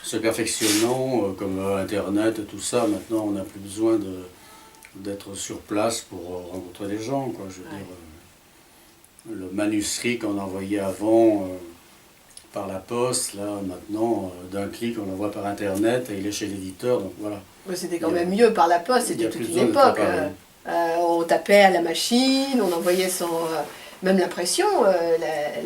se perfectionnant, comme Internet et tout ça, maintenant on n'a plus besoin d'être sur place pour rencontrer des gens, quoi. Je veux dire, le manuscrit qu'on envoyait avant par la poste, là maintenant, d'un clic on l'envoie par Internet et il est chez l'éditeur, donc voilà. Mais c'était quand même mieux par la poste, Il y a c'était plus toute besoin une d'être époque. appareil. On tapait à la machine, on envoyait même l'impression,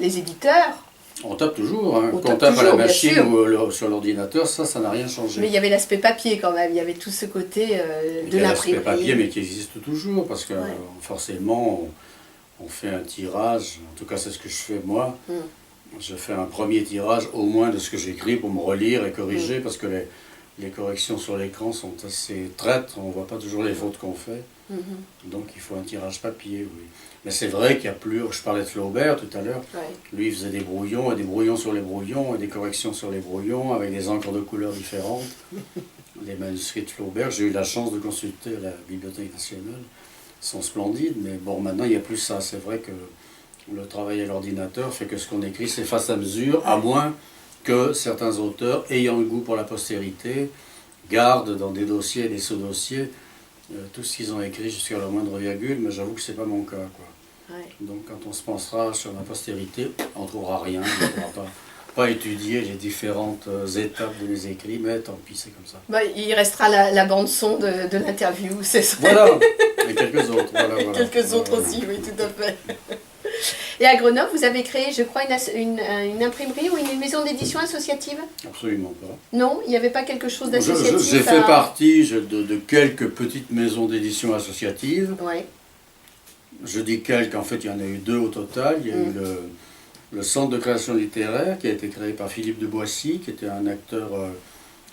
les éditeurs. On tape toujours, hein. On Quand on tape tape à la toujours, bien machine sûr. ou sur l'ordinateur, ça n'a rien changé. Mais il y avait l'aspect papier quand même, il y avait tout ce côté Il de y a l'aspect l'imprimerie. papier, mais qui existe toujours, parce que Ouais. forcément, on fait un tirage, en tout cas c'est ce que je fais moi, Mm. je fais un premier tirage au moins de ce que j'écris pour me relire et corriger, parce que les corrections sur l'écran sont assez traîtres, on ne voit pas toujours les fautes qu'on fait, Mhm. donc il faut un tirage papier, oui. Mais c'est vrai qu'il y a plus, je parlais de Flaubert tout à l'heure, Ouais. lui il faisait des brouillons et des brouillons sur les brouillons et des corrections sur les brouillons avec des encres de couleurs différentes. Les manuscrits de Flaubert, j'ai eu la chance de consulter à la Bibliothèque nationale, ils sont splendides, mais bon, maintenant il n'y a plus ça. C'est vrai que le travail à l'ordinateur fait que ce qu'on écrit c'est face à mesure, à moins que certains auteurs, ayant le goût pour la postérité, gardent dans des dossiers et des sous-dossiers tout ce qu'ils ont écrit jusqu'à la moindre virgule, mais j'avoue que c'est pas mon cas, quoi. Ouais. Donc quand on se pensera sur la postérité, on ne trouvera rien, on ne pourra pas étudier les différentes étapes de mes écrits, mais tant pis, c'est comme ça. Bah, il restera la bande-son de l'interview, c'est ça. Voilà, et quelques autres. Voilà, Et voilà. quelques autres aussi, oui, tout à fait. Et à Grenoble, vous avez créé, je crois, une imprimerie ou une maison d'édition associative? Absolument pas. Non, il n'y avait pas quelque chose d'associatif? J'ai fait partie de quelques petites maisons d'édition associatives. Oui. Je dis quelques, en fait il y en a eu deux au total. Il y a eu le Centre de création littéraire qui a été créé par Philippe de Boissy, qui était un acteur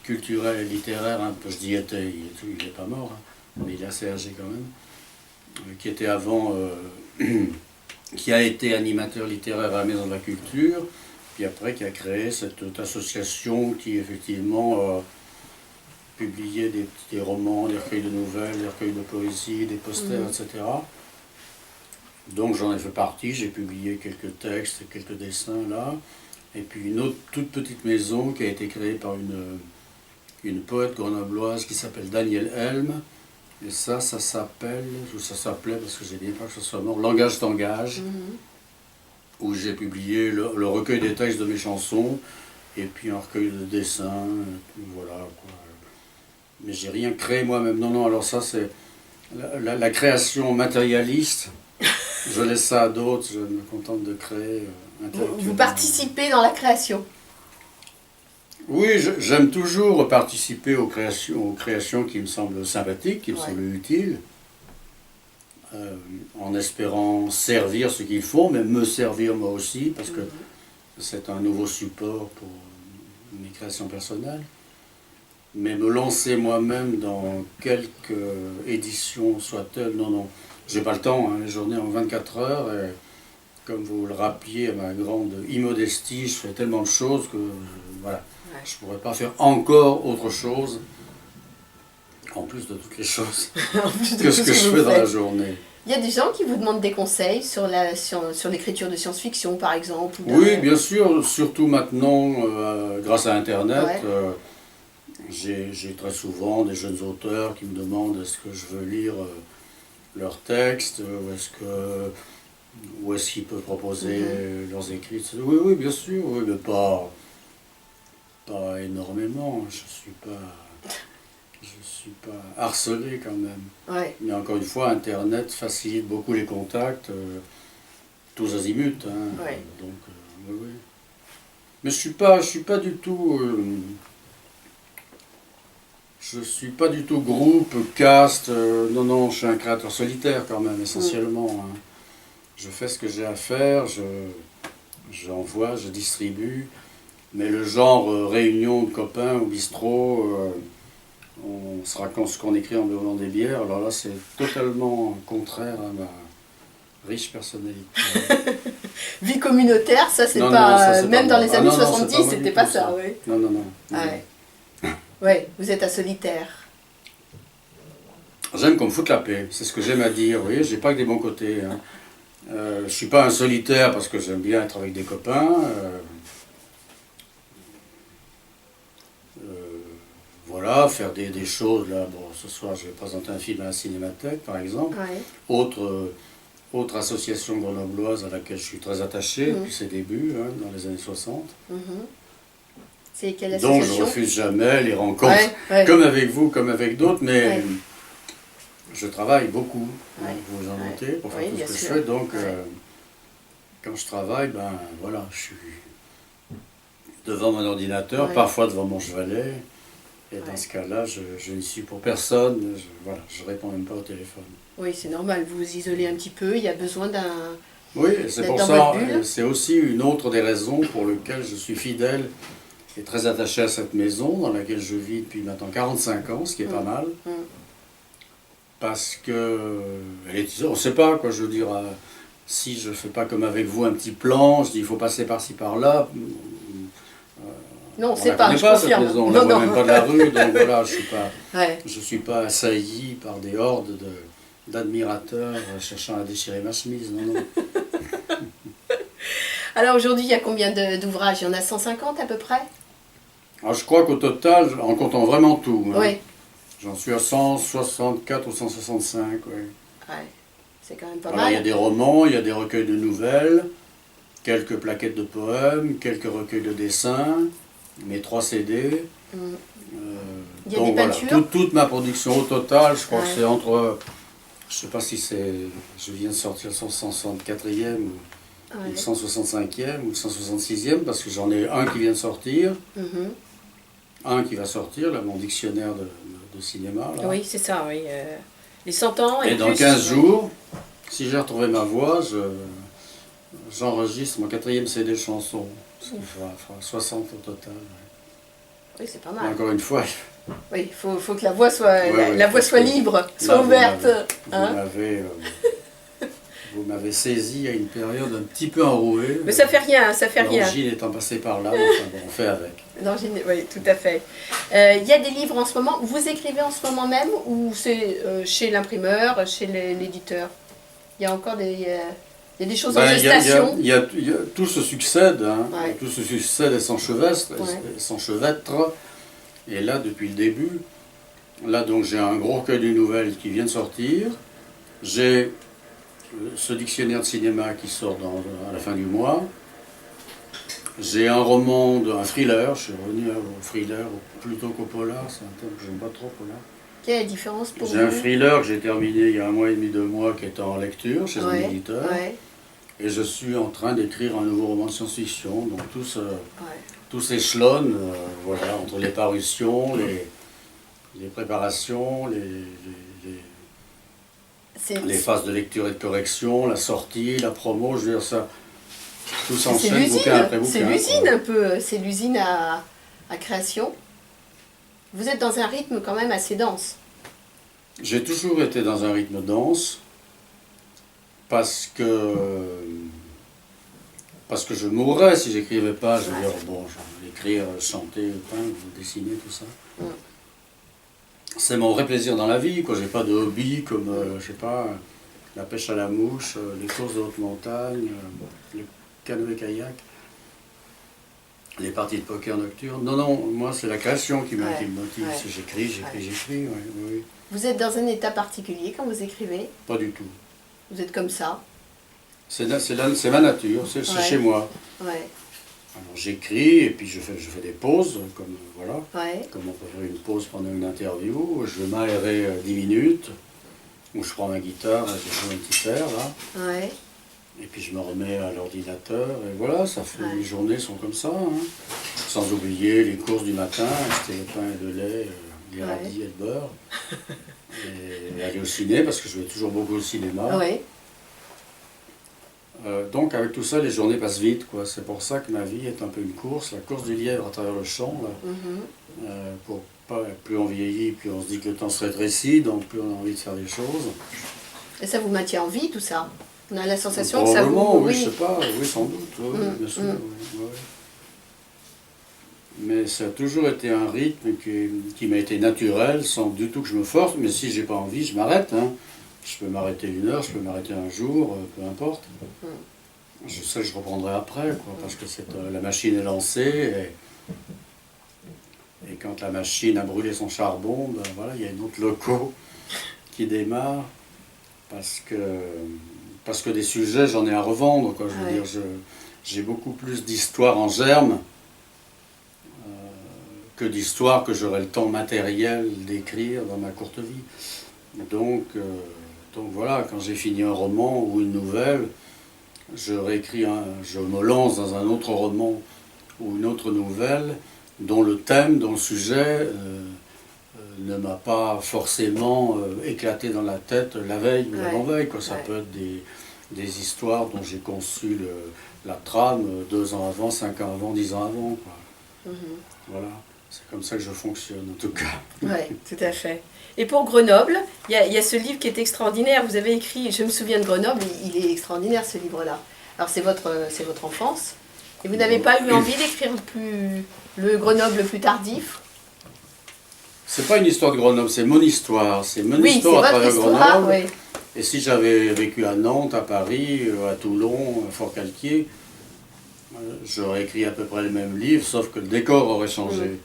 culturel et littéraire, un peu, je dis était, il n'est pas mort, hein, mais il est assez âgé quand même, qui était avant, qui a été animateur littéraire à la Maison de la Culture, puis après qui a créé cette association qui effectivement publiait des romans, des recueils de nouvelles, des recueils de poésie, des posters, etc. Donc j'en ai fait partie, j'ai publié quelques textes, quelques dessins là, et puis une autre toute petite maison qui a été créée par une poète grenobloise qui s'appelle Danielle Helm, et ça s'appelle, ou ça s'appelait parce que j'ai bien peur que ce soit mort, Langage t'engage, où j'ai publié le recueil des textes de mes chansons, et puis un recueil de dessins, voilà quoi. Mais j'ai rien créé moi-même, non, alors ça c'est la création matérialiste. Je laisse ça à d'autres, je me contente de créer intellectuellement. Vous participez dans la création? Oui, j'aime toujours participer aux créations qui me semblent sympathiques, qui me semblent utiles, en espérant servir ce qu'ils font, mais me servir moi aussi, parce que c'est un nouveau support pour mes créations personnelles. Mais me lancer moi-même dans quelque édition soit-elle, non. J'ai pas le temps, hein, les journées en 24 heures, et comme vous le rappeliez à ma grande immodestie, je fais tellement de choses que voilà, je ne pourrais pas faire encore autre chose, en plus de toutes les choses, que ce que je fais dans la journée. Il y a des gens qui vous demandent des conseils sur l'écriture de science-fiction, par exemple? Oui, bien sûr, surtout maintenant, grâce à Internet, j'ai très souvent des jeunes auteurs qui me demandent est-ce que je veux lire leurs textes, où est-ce qu'ils peuvent proposer leurs écrits. Oui, bien sûr, oui, mais pas énormément. Je suis pas harcelé quand même. Ouais. Mais encore une fois, Internet facilite beaucoup les contacts, tous azimuts. Hein, Ouais. donc, oui. Mais je suis pas du tout. Je je suis pas du tout groupe, caste, non, non, je suis un créateur solitaire quand même, essentiellement. Hein. Je fais ce que j'ai à faire, j'envoie, je distribue, mais le genre réunion de copains au bistrot, on se raconte ce qu'on écrit en buvant des bières, alors là c'est totalement contraire à ma riche personnalité. Vie communautaire, ça c'est Non, pas... non, ça, c'est même pas dans moi. les Ah années non, non, c'est 70, pas moi c'était du pas tout, ça, ça. oui. Non, non, non. Ah ouais. Vous êtes un solitaire. J'aime qu'on me foute la paix, c'est ce que j'aime à dire, vous voyez, j'ai pas que des bons côtés. Hein. Je suis pas un solitaire parce que j'aime bien être avec des copains. Voilà, faire des choses, là, bon, ce soir je vais présenter un film à la Cinémathèque, par exemple. Ouais. Autre association grenobloise à laquelle je suis très attaché depuis ses débuts, hein, dans les années 60. C'est quelle Donc association? je refuse jamais les rencontres, Ouais. comme avec vous, comme avec d'autres, mais Ouais. je travaille beaucoup, Ouais. vous vous en doutez, pour faire Oui, tout bien ce que sûr. je fais. Donc Ouais. quand je travaille, ben voilà, je suis devant mon ordinateur, Ouais. parfois devant mon chevalet. Et dans Ouais. ce cas-là, je n'y suis pour personne, voilà, je réponds même pas au téléphone. Oui, c'est normal, vous vous isolez un petit peu, il y a besoin d'un... Oui, c'est D'être pour dans ça, votre bulle. c'est aussi une autre des raisons pour lesquelles je suis fidèle et très attaché à cette maison dans laquelle je vis depuis maintenant 45 ans, ce qui est pas mal. Parce que, on ne sait pas, quoi, je veux dire, si je ne fais pas comme avec vous un petit plan, je dis il faut passer par-ci par-là. Non, On c'est la pas, connaît je pas, cette confirme. maison, on la voit même pas de la rue, donc voilà, Ouais. je suis pas assailli par des hordes d'admirateurs cherchant à déchirer ma chemise, non, non. Alors aujourd'hui, il y a combien d'ouvrages? Il y en a 150 à peu près? Alors je crois qu'au total, en comptant vraiment tout, hein, Oui. j'en suis à 164 ou 165, oui. Ouais. C'est quand même pas Alors il y a mal. des romans, il y a des recueils de nouvelles, quelques plaquettes de poèmes, quelques recueils de dessins, mes 3 CD. Il y a Donc des voilà, peintures? toute ma production au total, je crois Ouais. que c'est entre, je sais pas si c'est, je viens de sortir le 164e ou Ouais. le 165e ou le 166e, parce que j'en ai un qui vient de sortir, Mhm. un qui va sortir, là, mon dictionnaire de cinéma. Là. Oui, c'est ça, oui. Les 100 ans et Et dans plus, 15 ouais. jours, si j'ai retrouvé ma voix, j'enregistre mon 4e CD de chansons. Ce qui fera 60 au total. Oui, c'est pas Et mal. encore une fois, Oui, faut que la voix soit, Ouais, la ouais, voix soit parce que libre, là, soit ouverte. Hein. Vous m'avez saisi à une période un petit peu enrouée. Mais ça fait rien, ça fait rien. L'origine étant passée par là, enfin, bon, on fait avec. Non, oui, tout à fait. Il y a des livres en ce moment. Vous écrivez en ce moment même ou c'est chez l'imprimeur, chez l'éditeur? Il y a encore des, il y a des choses en Ben, gestation. Tout se succède, hein. Ouais. Tout se succède et s'enchevêtre. Et là, depuis le début, là donc j'ai un gros recueil de nouvelles qui vient de sortir. J'ai ce dictionnaire de cinéma qui sort à la fin du mois. J'ai un roman, un thriller, je suis revenu au thriller plutôt qu'au polar, c'est un thème que j'aime pas trop, polar. Quelle est la différence pour J'ai un vous? thriller que j'ai terminé il y a 1 mois et demi, 2 mois, qui est en lecture chez un éditeur. Ouais, Et je suis en train d'écrire un nouveau roman de science-fiction, donc ouais. tout s'échelonne, voilà, entre les parutions, les préparations, les phases de lecture et de correction, la sortie, la promo, je veux dire ça, tout C'est s'enchaîne bouquin après l'usine, bouquin. c'est quoi. l'usine un peu, c'est l'usine à création. Vous êtes dans un rythme quand même assez dense. J'ai toujours été dans un rythme dense, parce que je mourrais si j'écrivais pas. Je veux dire, bon, je vais écrire, chanter, peindre, dessiner, tout ça. C'est mon vrai plaisir dans la vie, quoi. J'ai pas de hobby comme, je sais pas, la pêche à la mouche, les courses de haute montagne, le canoë-kayak, les parties de poker nocturne. Non, non, moi c'est la création qui me motive. Ouais. Si j'écris, oui, oui. Vous êtes dans un état particulier quand vous écrivez? Pas du tout. Vous êtes comme ça? C'est ma nature, c'est Ouais. chez moi. Ouais, Alors j'écris et puis je fais des pauses, comme voilà, ouais, comme on peut faire une pause pendant une interview. Je vais m'aérer 10 minutes, où je prends ma guitare, là, je joue un petit air là, ouais. et puis je me remets à l'ordinateur, et voilà, ça fait, Ouais. les journées sont comme ça, hein. Sans oublier les courses du matin, acheter le pain et le lait les radis et le beurre. Et aller au ciné, parce que je vais toujours beaucoup au cinéma. Oui. Donc avec tout ça, les journées passent vite, quoi. C'est pour ça que ma vie est un peu une course, la course du lièvre à travers le champ. Là. Pour pas, plus on vieillit, plus on se dit que le temps se rétrécit, donc plus on a envie de faire des choses. Et ça vous maintient en vie, tout ça? On a la sensation que ça vous... Probablement, oui, je sais pas, oui, sans doute, oui, bien sûr. Oui, oui. Mais ça a toujours été un rythme qui m'a été naturel, sans du tout que je me force, mais si j'ai pas envie, je m'arrête. Hein. Je peux m'arrêter 1 heure, je peux m'arrêter un jour, peu importe. Je sais que je reprendrai après, quoi, parce que la machine est lancée, et quand la machine a brûlé son charbon, ben voilà, il y a une autre loco qui démarre, parce que des sujets, j'en ai à revendre, quoi. Je veux dire, j'ai beaucoup plus d'histoires en germe que d'histoires que j'aurai le temps matériel d'écrire dans ma courte vie. Donc voilà, quand j'ai fini un roman ou une nouvelle, je me lance dans un autre roman ou une autre nouvelle dont le thème, dont le sujet ne m'a pas forcément éclaté dans la tête la veille ou l'avant-veille. Ça peut être des histoires dont j'ai conçu la trame 2 ans avant, 5 ans avant, 10 ans avant. Quoi. Voilà, c'est comme ça que je fonctionne en tout cas. Oui, tout à fait. Et pour Grenoble, il y a ce livre qui est extraordinaire. Vous avez écrit, je me souviens de Grenoble, il est extraordinaire ce livre-là. Alors c'est votre enfance. Et vous n'avez pas eu envie d'écrire le Grenoble le plus tardif? C'est pas une histoire de Grenoble, c'est mon histoire. C'est mon histoire à travers Grenoble. Oui. Et si j'avais vécu à Nantes, à Paris, à Toulon, à Fort-Calquier, j'aurais écrit à peu près le même livre, sauf que le décor aurait changé.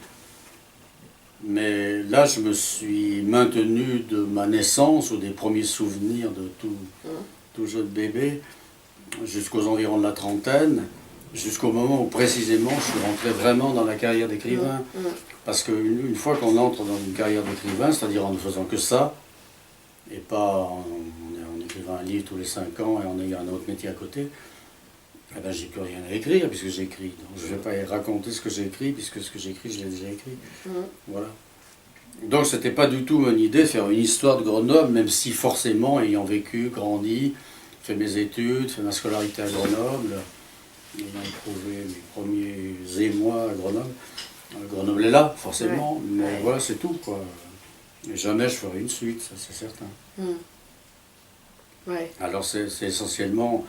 Mais là, je me suis maintenu de ma naissance, ou des premiers souvenirs de tout jeune bébé, jusqu'aux environs de la trentaine, jusqu'au moment où précisément je suis rentré vraiment dans la carrière d'écrivain. Parce qu'une fois qu'on entre dans une carrière d'écrivain, c'est-à-dire en ne faisant que ça, et pas en écrivant un livre tous les 5 ans et en ayant un autre métier à côté, eh ben, j'ai plus rien à écrire puisque j'écris. Donc je ne vais pas raconter ce que j'ai écrit, puisque ce que j'écris, je l'ai déjà écrit. Voilà. Donc c'était pas du tout mon idée de faire une histoire de Grenoble, même si forcément, ayant vécu, grandi, fait mes études, fait ma scolarité à Grenoble, ayant éprouvé mes premiers émois à Grenoble, Grenoble est là, forcément, mais voilà, c'est tout, quoi. Et jamais je ferai une suite, ça c'est certain. Alors c'est essentiellement...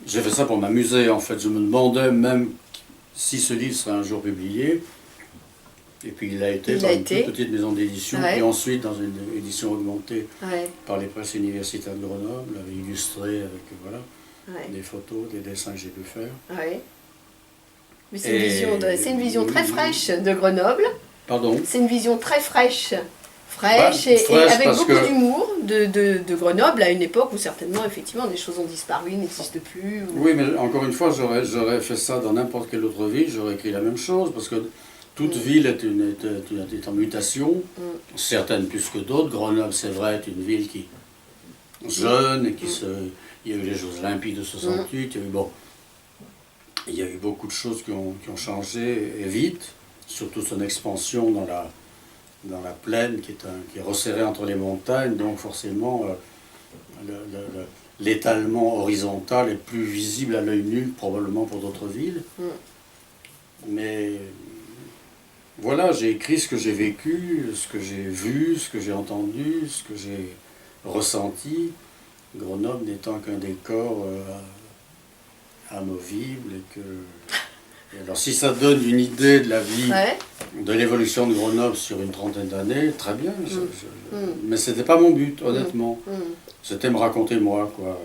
J'ai fait ça pour m'amuser, en fait. Je me demandais même si ce livre serait un jour publié. Et puis il a été dans une toute petite maison d'édition, et ensuite dans une édition augmentée par les presses universitaires de Grenoble, illustrée avec des photos, des dessins que j'ai pu faire. Mais c'est une vision très fraîche de Grenoble. Pardon? C'est une vision très fraîche et avec beaucoup d'humour de Grenoble à une époque où certainement, effectivement, des choses ont disparu, n'existent plus. Oui, mais encore une fois, j'aurais fait ça dans n'importe quelle autre ville, j'aurais écrit la même chose, parce que toute ville est en mutation, certaines plus que d'autres. Grenoble, c'est vrai, est une ville qui jeune, et il y a eu les Jeux Olympiques de 68, il y a eu beaucoup de choses qui ont changé et vite, surtout son expansion dans la plaine qui est resserrée entre les montagnes, donc forcément l'étalement horizontal est plus visible à l'œil nu probablement pour d'autres villes. Mais voilà, j'ai écrit ce que j'ai vécu, ce que j'ai vu, ce que j'ai entendu, ce que j'ai ressenti, Grenoble n'étant qu'un décor amovible. Et alors si ça donne une idée de la vie, de l'évolution de Grenoble sur une trentaine d'années, très bien. Mais c'était pas mon but, honnêtement. C'était me raconter moi, quoi.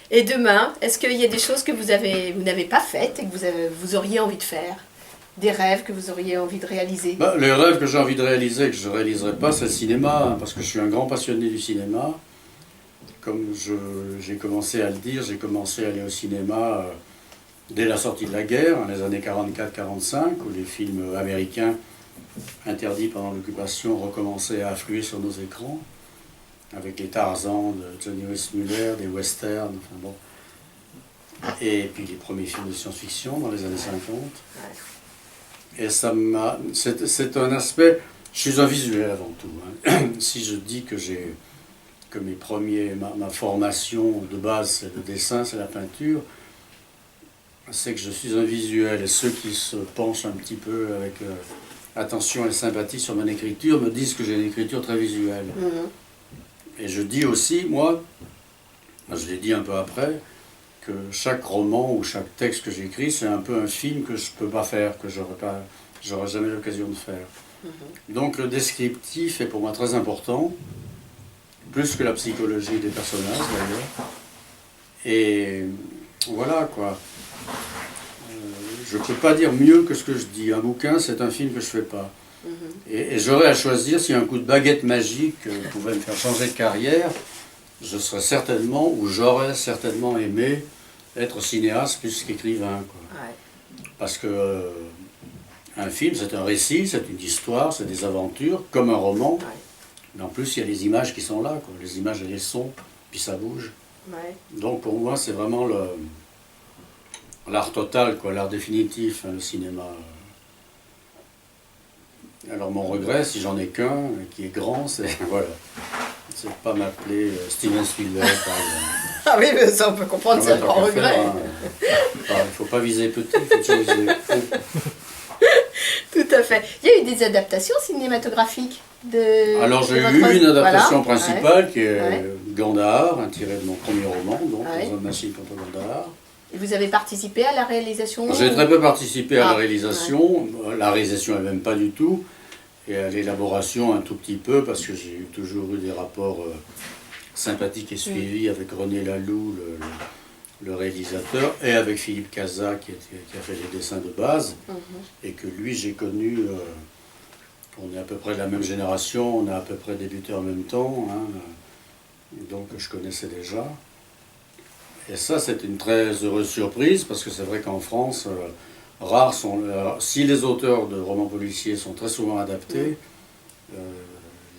Et demain, est-ce qu'il y a des choses que vous n'avez pas faites et que vous auriez envie de faire? Des rêves que vous auriez envie de réaliser? Les rêves que j'ai envie de réaliser et que je ne réaliserai pas, c'est le cinéma, parce que je suis un grand passionné du cinéma. Comme j'ai commencé à le dire, j'ai commencé à aller au cinéma dès la sortie de la guerre, dans les années 44-45, où les films américains interdits pendant l'occupation recommençaient à affluer sur nos écrans, avec les Tarzans de Johnny Weissmuller, des westerns, enfin bon. Et puis les premiers films de science-fiction dans les années 50. Et c'est un aspect, je suis un visuel avant tout. Hein. Si je dis que ma formation de base c'est le dessin, c'est la peinture, c'est que je suis un visuel. Et ceux qui se penchent un petit peu avec attention et sympathie sur mon écriture me disent que j'ai une écriture très visuelle. Et je dis aussi, moi, je l'ai dit un peu après, que chaque roman ou chaque texte que j'écris, c'est un peu un film que je ne peux pas faire, que j'aurais jamais l'occasion de faire. Donc le descriptif est pour moi très important, plus que la psychologie des personnages d'ailleurs. Et voilà quoi. Je ne peux pas dire mieux que ce que je dis. Un bouquin, c'est un film que je ne fais pas. Et j'aurais à choisir, si un coup de baguette magique pouvait me faire changer de carrière, je serais certainement, ou j'aurais certainement aimé être cinéaste plus qu'écrivain. Parce que un film, c'est un récit, c'est une histoire, c'est des aventures, comme un roman. Mais en plus, il y a les images qui sont là, quoi. Les images et les sons, puis ça bouge. Donc pour moi, c'est vraiment l'art total, quoi, l'art définitif, hein, le cinéma. Alors mon regret, si j'en ai qu'un, qui est grand, c'est voilà, c'est de pas m'appeler Steven Spielberg, par exemple. Ah oui, mais ça on peut comprendre, c'est un grand regret. Il ne faut pas viser petit, il faut toujours viser haut. Tout à fait. Il y a eu des adaptations cinématographiques de... Alors j'ai eu une adaptation principale qui est Gandahar, tiré de mon premier roman, donc Les hommes machines contre Gandahar. Et vous avez participé à la réalisation? J'ai très peu participé à la réalisation. La réalisation elle même pas du tout. Et à l'élaboration un tout petit peu, parce que j'ai toujours eu des rapports sympathiques et suivis avec René Laloux, le réalisateur, et avec Philippe Cazat qui a fait les dessins de base, et que lui j'ai connu, on est à peu près de la même génération, on a à peu près débuté en même temps, hein, donc je connaissais déjà. Et ça c'est une très heureuse surprise, parce que c'est vrai qu'en France, rares sont, si les auteurs de romans policiers sont très souvent adaptés,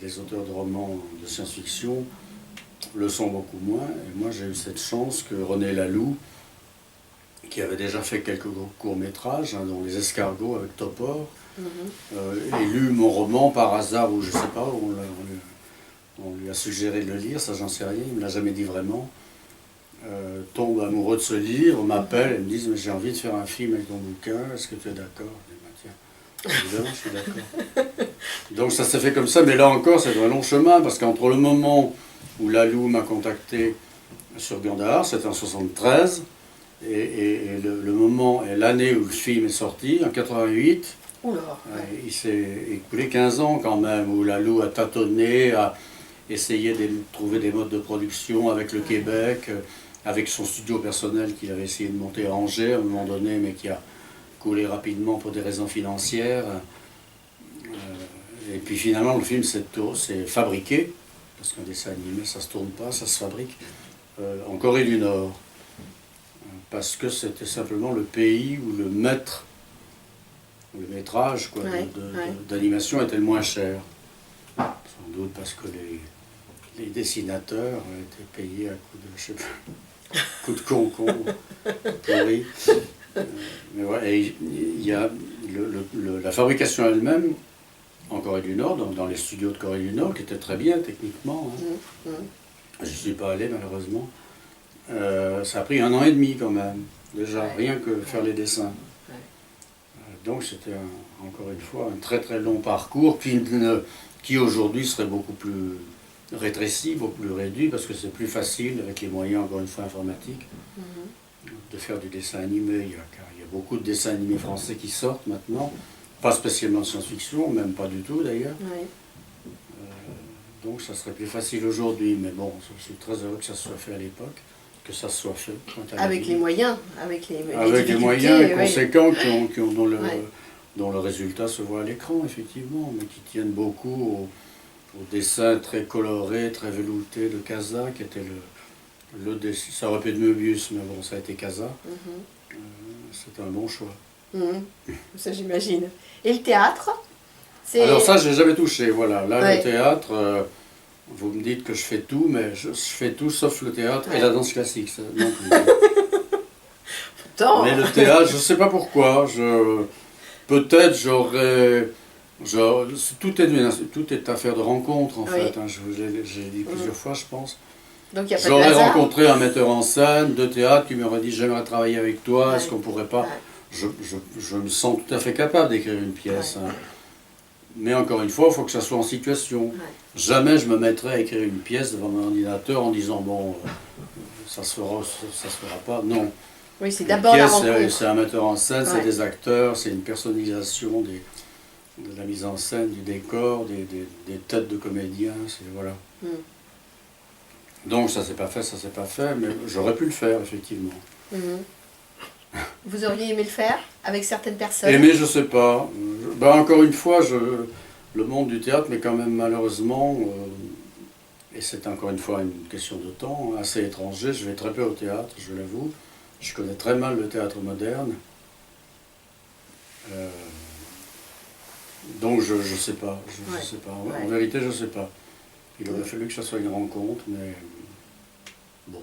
les auteurs de romans de science-fiction le sont beaucoup moins. Et moi j'ai eu cette chance que René Laloux, qui avait déjà fait quelques courts-métrages, hein, dont Les Escargots avec Topor, ait lu mon roman par hasard, ou je ne sais pas, on lui a suggéré de le lire, ça j'en sais rien, il ne me l'a jamais dit vraiment. Tombe amoureux de ce livre, m'appelle et me disent « mais j'ai envie de faire un film avec ton bouquin, est-ce que tu es d'accord ?» Je dis « tiens, évidemment je suis d'accord. » Donc ça s'est fait comme ça, mais là encore c'est un long chemin, parce qu'entre le moment où Laloux m'a contacté sur Gandahar, c'était en 1973, et le moment et l'année où le film est sorti, en 88, il s'est écoulé 15 ans quand même, où Laloux a tâtonné, a essayé de trouver des modes de production avec le Québec, avec son studio personnel qu'il avait essayé de monter à Angers à un moment donné, mais qui a coulé rapidement pour des raisons financières. Et puis finalement le film s'est fabriqué, parce qu'un dessin animé ça se tourne pas, ça se fabrique, en Corée du Nord. Parce que c'était simplement le pays où le le métrage d'animation était le moins cher. Sans doute parce que les dessinateurs étaient payés à coups de, je sais pas, coup de concombre pourri. Mais ouais, et il y a la fabrication elle-même en Corée du Nord, dans les studios de Corée du Nord, qui était très bien techniquement. Hein. Je ne suis pas allé malheureusement. Ça a pris 1 an et demi quand même, déjà, rien que faire les dessins. Donc c'était encore une fois un très très long parcours qui aujourd'hui serait beaucoup plus rétréci, beaucoup plus réduit, parce que c'est plus facile avec les moyens, encore une fois, informatiques, de faire du dessin animé. Il y a beaucoup de dessins animés français qui sortent maintenant, pas spécialement de science-fiction, même pas du tout d'ailleurs. Donc ça serait plus facile aujourd'hui, mais bon, je suis très heureux que ça soit fait à l'époque, que ça soit fait. Avec les moyens, avec les moyens conséquents dont le résultat se voit à l'écran, effectivement, mais qui tiennent beaucoup au dessin très coloré, très velouté de Cazat, qui était le dessin. Ça aurait pu être Möbius, mais bon, ça a été Cazat. C'était un bon choix. Ça j'imagine. Et le théâtre? Alors ça, je n'ai jamais touché, voilà. Là, le théâtre, vous me dites que je fais tout, mais je fais tout sauf le théâtre et la danse classique. Ça, non plus. Mais le théâtre, je ne sais pas pourquoi. Peut-être tout est affaire de rencontre en fait. Hein, j'ai dit plusieurs fois, je pense. Donc il n'y a pas de J'aurais hasard. rencontré un metteur en scène de théâtre qui m'aurait dit j'aimerais travailler avec toi, Ouais. est-ce qu'on pourrait pas. Ouais. Je me sens tout à fait capable d'écrire une pièce. Ouais. Hein. Mais encore une fois, il faut que ça soit en situation. Ouais. Jamais je me mettrais à écrire une pièce devant mon ordinateur en disant bon, ça se fera pas. Non. Oui, c'est Une d'abord la pièce, rencontre. c'est un metteur en scène, Ouais. c'est des acteurs, c'est une personnalisation de la mise en scène, du décor, des têtes de comédiens, voilà. Mm. Donc ça s'est pas fait, mais j'aurais pu le faire effectivement. Mhm. Vous auriez aimé le faire avec certaines personnes? Aimer, je sais pas. Encore une fois, le monde du théâtre, mais quand même malheureusement, et c'est encore une fois une question de temps, assez étranger. Je vais très peu au théâtre, je l'avoue. Je connais très mal le théâtre moderne. Donc je sais pas, je sais pas. En vérité, je sais pas. Il aurait fallu que ça soit une rencontre, mais bon.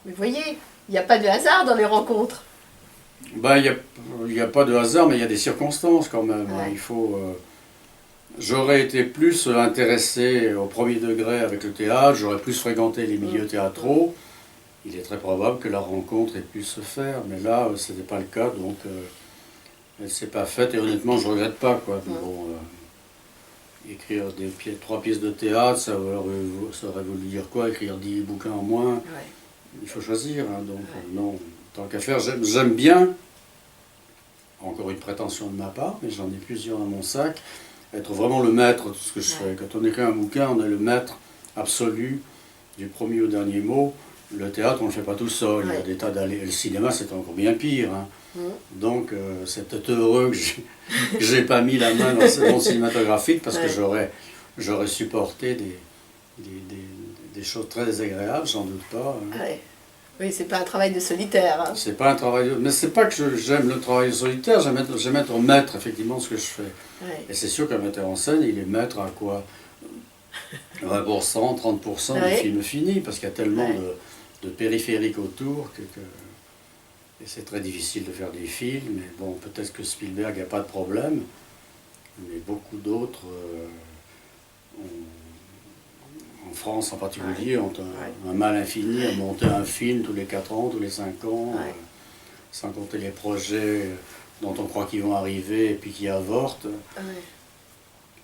Mais vous voyez, il n'y a pas de hasard dans les rencontres. Il y a pas de hasard, mais il y a des circonstances quand même. Ouais. Il faut. J'aurais été plus intéressé au premier degré avec le théâtre, j'aurais plus fréquenté les milieux théâtraux. Il est très probable que la rencontre ait pu se faire, mais là, ce n'était pas le cas, donc elle ne s'est pas faite, et honnêtement, je ne regrette pas, quoi. Mais bon, écrire 3 pièces de théâtre, ça aurait voulu dire quoi? Écrire 10 bouquins en moins, Ouais. il faut choisir, hein, donc non, tant qu'à faire, j'aime bien, encore une prétention de ma part, mais j'en ai plusieurs dans mon sac, être vraiment le maître de tout ce que je fais. Quand on écrit un bouquin, on est le maître absolu du premier au dernier mot. Le théâtre, on ne le fait pas tout seul, il y a des tas d'allées. Le cinéma, c'est encore bien pire. Hein. Donc, c'est peut-être heureux que j'ai pas mis la main dans ce monde cinématographique parce que j'aurais supporté des choses très désagréables, j'en doute pas. Hein. Ouais. Oui, c'est pas un travail de solitaire. Hein. C'est pas un travail... Mais c'est pas que j'aime le travail solitaire, j'aime être maître, effectivement, de ce que je fais. Ouais. Et c'est sûr qu'un metteur en scène, il est maître à quoi 20%, 30% du film fini, parce qu'il y a tellement de périphériques autour et c'est très difficile de faire des films. Mais bon, peut-être que Spielberg n'a pas de problème, mais beaucoup d'autres, en France en particulier, ont un mal infini à monter un film tous les 4 ans, tous les 5 ans, sans compter les projets dont on croit qu'ils vont arriver et puis qui avortent.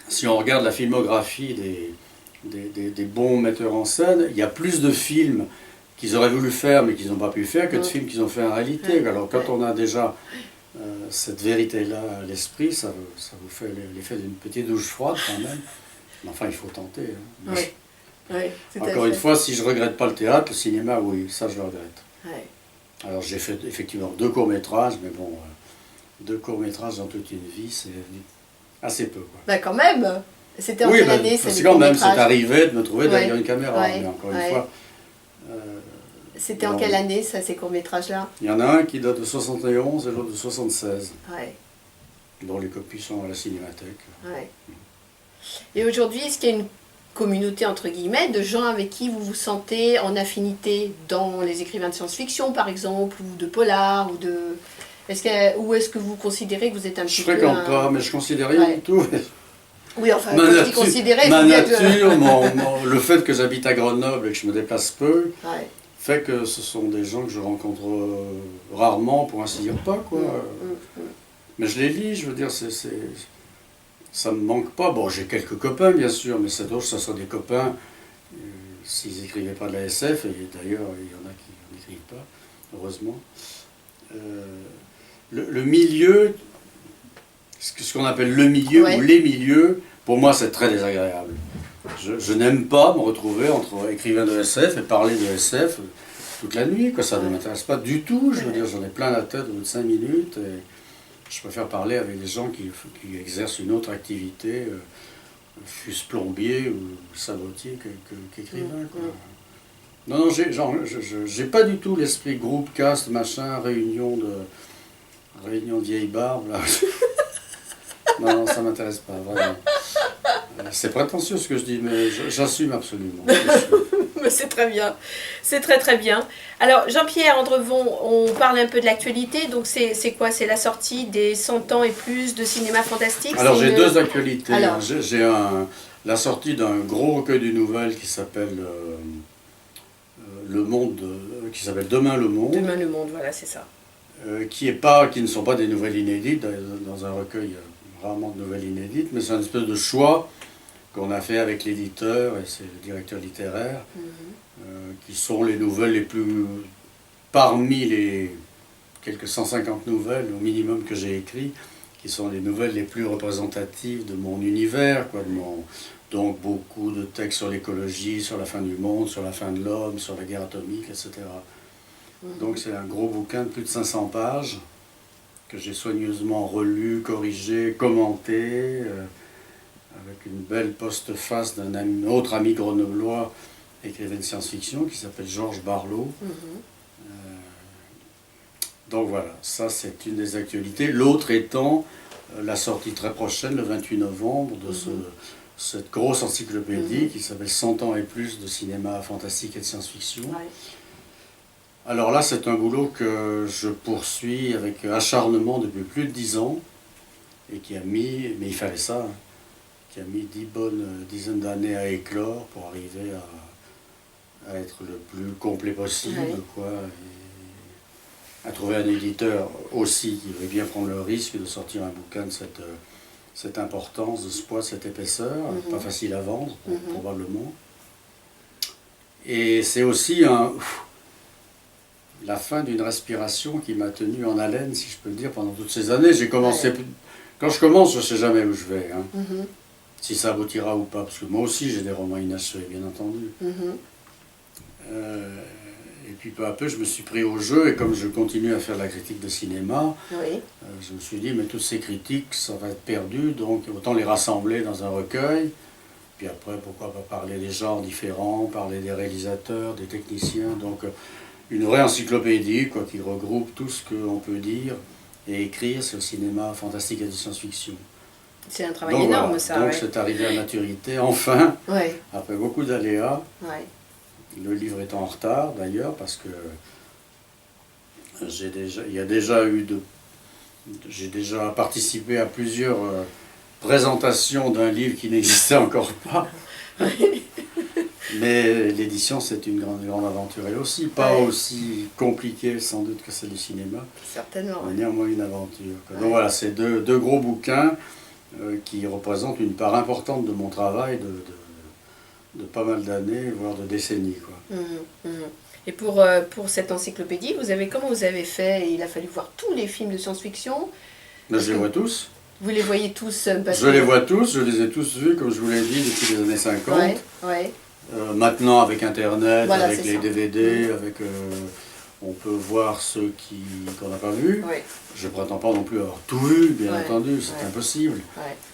Si on regarde la filmographie des bons metteurs en scène, il y a plus de films qu'ils auraient voulu faire mais qu'ils n'ont pas pu faire que de films qu'ils ont fait en réalité. Alors quand on a déjà cette vérité-là à l'esprit, ça vous fait l'effet d'une petite douche froide quand même. Mais enfin, il faut tenter. Hein. Encore une fois, si je ne regrette pas le théâtre, le cinéma, oui, ça je le regrette. Alors j'ai fait effectivement 2 courts-métrages, mais bon, 2 courts-métrages dans toute une vie, c'est assez peu. Quoi. Bah quand même. C'était en quelle année c'est quand même, c'est arrivé de me trouver derrière une caméra, Ouais. mais encore une fois... C'était en quelle année, ça, ces courts-métrages-là? Il y en a un qui date de 71 et l'autre de 76, Ouais. dont les copies sont à la Cinémathèque. Ouais. Et aujourd'hui, est-ce qu'il y a une communauté, entre guillemets, de gens avec qui vous vous sentez en affinité dans les écrivains de science-fiction, par exemple, ou de polar, ou de... Ou est-ce que vous considérez que vous êtes un petit peu... Je fréquente pas, mais je considère rien du tout. Oui, enfin, quand je dis considérer... Ma nature, le fait que j'habite à Grenoble et que je me déplace peu, fait que ce sont des gens que je rencontre rarement, pour ainsi dire pas, quoi. Mais je les lis, je veux dire, ça me manque pas. Bon, j'ai quelques copains, bien sûr, mais c'est d'autres, ça sont des copains, s'ils n'écrivaient pas de la SF, et d'ailleurs, il y en a qui n'écrivent pas, heureusement. Le milieu, ce qu'on appelle le milieu, ou les milieux, pour moi, c'est très désagréable. Je n'aime pas me retrouver entre écrivains de SF et parler de SF toute la nuit, quoi. Ça ne m'intéresse pas du tout. Je veux dire, j'en ai plein la tête au bout de 5 minutes. Et je préfère parler avec des gens qui exercent une autre activité, fût-ce plombier ou sabotier qu'écrivain. Non, j'ai pas du tout l'esprit groupe, cast, machin, réunion de vieilles barbes. Là. Non, ça m'intéresse pas, vraiment. C'est prétentieux ce que je dis, mais j'assume absolument. Mais c'est très bien, c'est très très bien. Alors Jean-Pierre Andrevon, on parle un peu de l'actualité, donc c'est quoi? C'est la sortie des 100 ans et plus de cinéma fantastique? Alors j'ai deux actualités. Alors. J'ai la sortie d'un gros recueil de nouvelles qui s'appelle Le Monde, qui s'appelle Demain le Monde. Demain le monde, voilà, c'est ça. Qui ne sont pas des nouvelles inédites, dans un recueil rarement de nouvelles inédites, mais c'est une espèce de choix qu'on a fait avec l'éditeur et c'est le directeur littéraire, qui sont les nouvelles les plus, parmi les quelques 150 nouvelles au minimum que j'ai écrites, qui sont les nouvelles les plus représentatives de mon univers, quoi, donc beaucoup de textes sur l'écologie, sur la fin du monde, sur la fin de l'homme, sur la guerre atomique, etc. Donc c'est un gros bouquin de plus de 500 pages que j'ai soigneusement relu, corrigé, commenté, avec une belle postface d'un autre ami grenoblois, écrivain de science-fiction, qui s'appelle Georges Barlow. Donc voilà, ça c'est une des actualités. L'autre étant la sortie très prochaine, le 28 novembre, de cette grosse encyclopédie qui s'appelle 100 ans et plus de cinéma fantastique et de science-fiction. Ouais. Alors là, c'est un boulot que je poursuis avec acharnement depuis plus de 10 ans et qui a mis, mais il fallait ça, hein, qui a mis 10 bonnes dizaines d'années à éclore pour arriver à être le plus complet possible, quoi, et à trouver un éditeur aussi qui veut bien prendre le risque de sortir un bouquin de cette importance, de ce poids, de cette épaisseur, pas facile à vendre, probablement. Et c'est aussi la fin d'une respiration qui m'a tenu en haleine, si je peux le dire, pendant toutes ces années. J'ai commencé. Quand je commence, je ne sais jamais où je vais, hein. Si ça aboutira ou pas, parce que moi aussi j'ai des romans inachevés, bien entendu. Et puis peu à peu, je me suis pris au jeu, et comme je continue à faire de la critique de cinéma, je me suis dit, mais toutes ces critiques, ça va être perdu, donc autant les rassembler dans un recueil. Puis après, pourquoi pas parler des genres différents, parler des réalisateurs, des techniciens, donc une vraie encyclopédie, quoi, qui regroupe tout ce qu'on peut dire et écrire sur le cinéma fantastique et de science-fiction. C'est un travail énorme, voilà. ça. Donc c'est arrivé à maturité, enfin, après beaucoup d'aléas. Le livre est en retard, d'ailleurs, parce que j'ai déjà participé à plusieurs présentations d'un livre qui n'existait encore pas. Mais l'édition, c'est une grande aventure, elle aussi. Pas aussi compliquée, sans doute, que celle du cinéma. Certainement. Mais néanmoins une aventure. Donc voilà, c'est deux gros bouquins qui représentent une part importante de mon travail de pas mal d'années, voire de décennies, quoi. Et pour cette encyclopédie, comment vous avez fait? Il a fallu voir tous les films de science-fiction. Je les vois tous. Vous les voyez tous Je les vois tous, je les ai tous vus, comme je vous l'ai dit, depuis les années 50. Maintenant, avec Internet, voilà, avec les DVD, on peut voir ceux qu'on n'a pas vus. Je ne prétends pas non plus avoir tout vu, bien entendu, c'est impossible.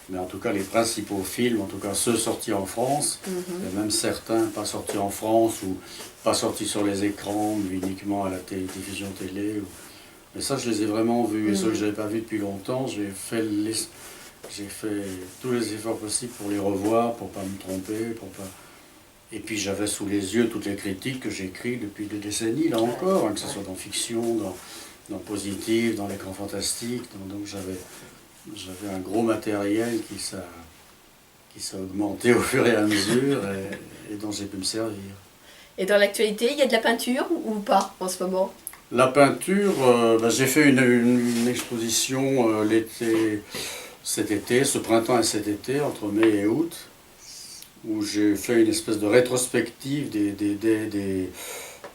Mais en tout cas, les principaux films, en tout cas ceux sortis en France, et même certains pas sortis en France ou pas sortis sur les écrans, mais uniquement à la diffusion télé. Mais ça, je les ai vraiment vus. Et ceux que je n'avais pas vus depuis longtemps, j'ai fait tous les efforts possibles pour les revoir, pour ne pas me tromper, pour pas... Et puis j'avais sous les yeux toutes les critiques que j'écris depuis des décennies, là encore, hein, que ce soit dans fiction, dans positif, dans l'écran fantastique. Donc j'avais un gros matériel qui s'est augmenté au fur et à mesure et dont j'ai pu me servir. Et dans l'actualité, il y a de la peinture ou pas en ce moment? La peinture, j'ai fait une exposition cet été, ce printemps et cet été, entre mai et août, où j'ai fait une espèce de rétrospective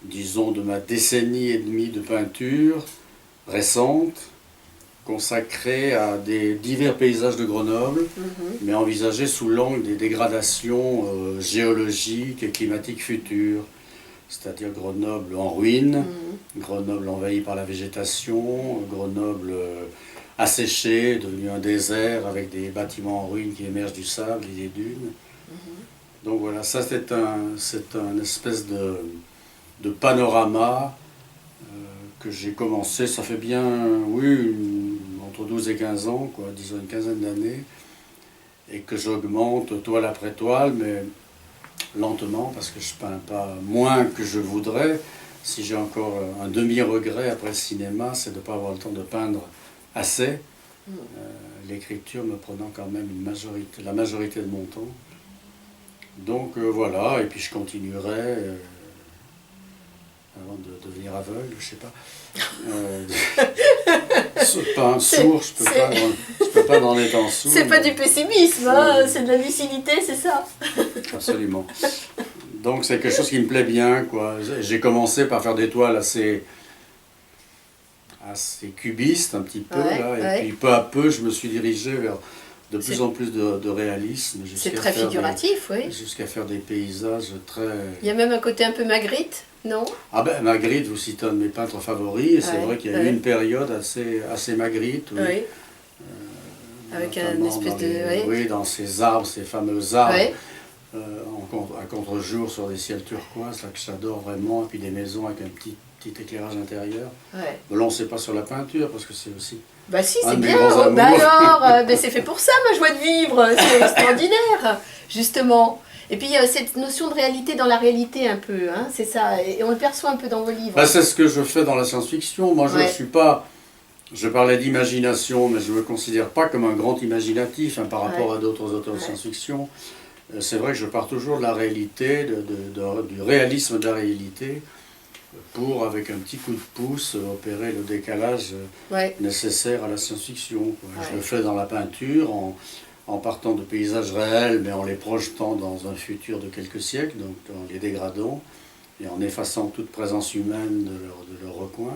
disons, de ma décennie et demie de peinture récente, consacrée à des divers paysages de Grenoble, mais envisagés sous l'angle des dégradations géologiques et climatiques futures, c'est-à-dire Grenoble en ruine, Grenoble envahi par la végétation, Grenoble asséché, devenu un désert avec des bâtiments en ruine qui émergent du sable et des dunes. Donc voilà, ça c'est un espèce de panorama que j'ai commencé, ça fait bien, entre 12 et 15 ans, quoi, disons une quinzaine d'années, et que j'augmente toile après toile, mais lentement, parce que je peins pas moins que je voudrais. Si j'ai encore un demi-regret après le cinéma, c'est de ne pas avoir le temps de peindre assez. L'écriture me prenant quand même la majorité de mon temps. Donc voilà, et puis je continuerai, avant de devenir aveugle, je sais pas. Sourd, je peux pas en étant sourd. C'est pas du pessimisme, hein, c'est de la lucidité, c'est ça. Absolument. Donc c'est quelque chose qui me plaît bien, quoi. J'ai commencé par faire des toiles assez cubistes, un petit peu, là, et puis peu à peu, je me suis dirigé vers de plus en plus de réalisme. C'est très figuratif, oui. Jusqu'à faire des paysages très... Il y a même un côté un peu Magritte, non? Ah ben, Magritte, vous citez un de mes peintres favoris, et c'est vrai qu'il y a eu une période assez Magritte. Oui. Avec un espèce de... Oui, dans ces arbres, ces fameux arbres, à contre-jour sur des ciels turquoises, là, que j'adore vraiment, et puis des maisons avec un petit éclairage intérieur. Bon, là, on ne sait pas sur la peinture, parce que c'est aussi... Bah si, c'est bien. Bah alors, c'est fait pour ça, ma joie de vivre. C'est extraordinaire, justement. Et puis, il y a cette notion de réalité dans la réalité, un peu. Hein, c'est ça. Et on le perçoit un peu dans vos livres. Bah, c'est ce que je fais dans la science-fiction. Moi, je ne suis pas... Je parlais d'imagination, mais je ne me considère pas comme un grand imaginatif, hein, par rapport à d'autres auteurs de science-fiction. C'est vrai que je pars toujours de la réalité, du réalisme de la réalité, pour, avec un petit coup de pouce, opérer le décalage nécessaire à la science-fiction. Je le fais dans la peinture, en partant de paysages réels, mais en les projetant dans un futur de quelques siècles, donc en les dégradant, et en effaçant toute présence humaine de leur recoin.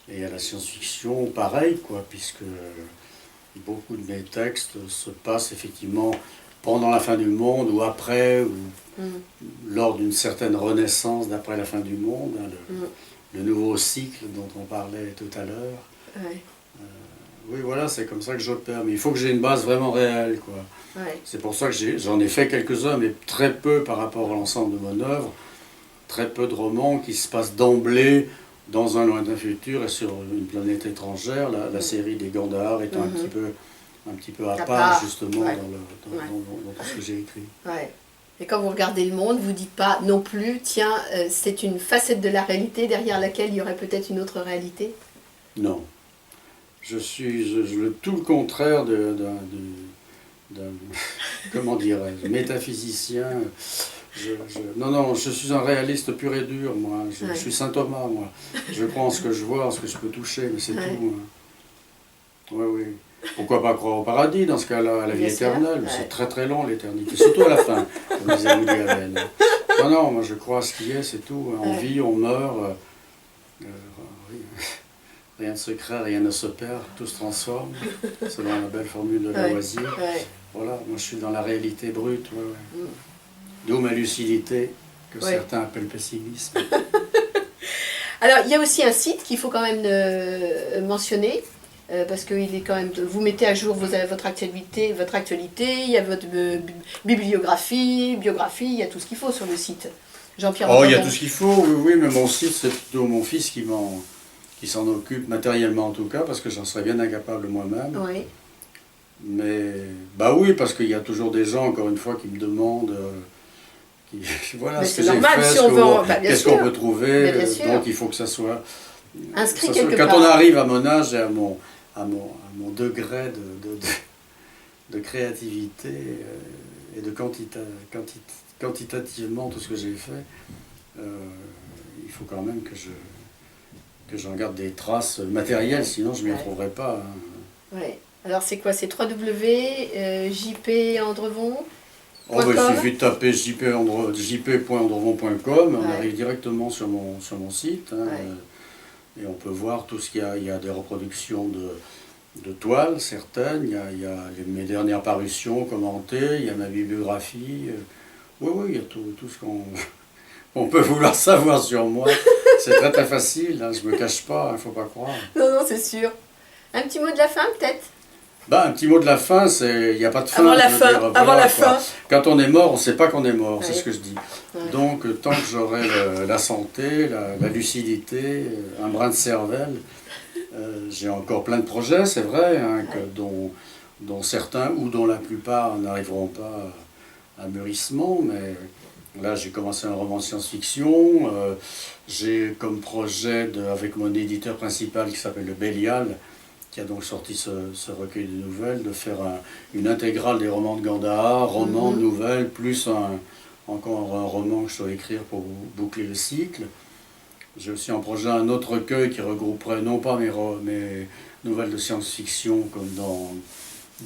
Et à la science-fiction, pareil, quoi, puisque beaucoup de mes textes se passent effectivement pendant la fin du monde, ou après, ou lors d'une certaine renaissance d'après la fin du monde, hein, le nouveau cycle dont on parlait tout à l'heure. Oui, voilà, c'est comme ça que j'opère, mais il faut que j'ai une base vraiment réelle, quoi. C'est pour ça que j'en ai fait quelques-uns, mais très peu par rapport à l'ensemble de mon œuvre, très peu de romans qui se passent d'emblée dans un lointain futur et sur une planète étrangère. La série des Gandhar est un petit peu à part, justement, dans tout ce que j'ai écrit. Et quand vous regardez le monde, vous ne dites pas non plus, tiens, c'est une facette de la réalité derrière laquelle il y aurait peut-être une autre réalité? Non. Je suis tout le contraire d'un comment dirais-je, métaphysicien. Non, je suis un réaliste pur et dur, moi. Je suis saint Thomas, moi. Je crois en ce que je vois, en ce que je peux toucher, mais c'est tout. Oui. Pourquoi pas croire au paradis, dans ce cas-là, à la vie éternelle? C'est très très long, l'éternité, surtout à la fin, comme disait Woody Allen. Non, moi je crois à ce qui est, c'est tout. On vit, on meurt, rien ne se crée, rien ne se perd, tout se transforme, selon la belle formule de Lavoisier. Voilà, moi je suis dans la réalité brute, d'où ma lucidité, que certains appellent pessimisme. Alors, il y a aussi un site qu'il faut quand même mentionner, parce que il est quand même, vous mettez à jour votre actualité, il y a votre biographie, il y a tout ce qu'il faut sur le site. Jean-Pierre il y a tout ce qu'il faut, oui, mais mon site, c'est plutôt mon fils qui s'en occupe, matériellement en tout cas, parce que j'en serais bien incapable moi-même. Mais, oui, parce qu'il y a toujours des gens, encore une fois, qui me demandent... voilà mais ce que j'ai fait, qu'est-ce qu'on peut trouver, donc il faut que ça soit inscrit quelque part. Quand on arrive à mon âge et à mon degré de créativité et de quantitativement tout ce que j'ai fait, il faut quand même que j'en garde des traces matérielles, sinon je ne m'y retrouverai pas. Alors c'est quoi? C'est www.jpandrevon. Il suffit de taper jp.andrevon.com, on arrive directement sur mon site, et on peut voir tout ce qu'il y a. Il y a des reproductions de toiles, certaines, il y a mes dernières parutions commentées, il y a ma bibliographie. Oui, il y a tout ce qu'on peut vouloir savoir sur moi. C'est très très facile, hein, je ne me cache pas, il ne faut pas croire. Non, c'est sûr. Un petit mot de la fin peut-être? Un petit mot de la fin, il n'y a pas de fin. Avant la fin. Quand on est mort, on ne sait pas qu'on est mort, c'est ce que je dis. Donc, tant que j'aurai la santé, la lucidité, un brin de cervelle, j'ai encore plein de projets, c'est vrai, hein, dont certains ou dont la plupart n'arriveront pas à mûrissement, mais Là, j'ai commencé un roman de science-fiction. J'ai comme projet, avec mon éditeur principal qui s'appelle le Bélial, qui a donc sorti ce recueil de nouvelles, de faire une intégrale des romans de Gandahar, romans, nouvelles, plus encore un roman que je dois écrire pour boucler le cycle. J'ai aussi en projet un autre recueil qui regrouperait non pas mes nouvelles de science-fiction comme dans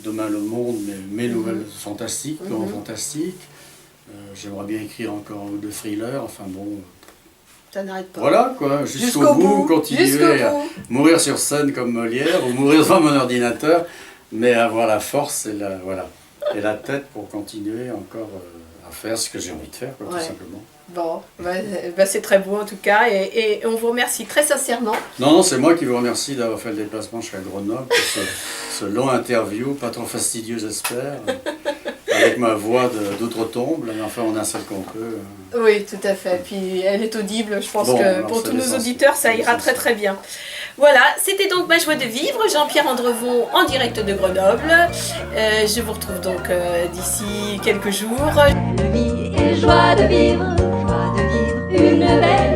Demain le Monde, mais mes nouvelles fantastiques, grand fantastiques. J'aimerais bien écrire encore de thrillers, enfin bon. Ça n'arrête pas. Voilà quoi, jusqu'au bout, continuer à mourir sur scène comme Molière ou mourir devant mon ordinateur, mais avoir la force et la tête pour continuer encore à faire ce que j'ai envie de faire, quoi, tout simplement. Bon, c'est très beau en tout cas, et on vous remercie très sincèrement. Non, c'est moi qui vous remercie d'avoir fait le déplacement jusqu'à Grenoble pour ce long interview, pas trop fastidieux j'espère, avec ma voix d'outre-tombe, mais enfin on a celle qu'on peut. Oui, tout à fait, puis elle est audible, je pense que pour tous nos auditeurs ça ira très très bien. Voilà, c'était donc Ma Joie de Vivre, Jean-Pierre Andrevon en direct de Grenoble. Je vous retrouve donc d'ici quelques jours. Belle vie et joie de vivre une belle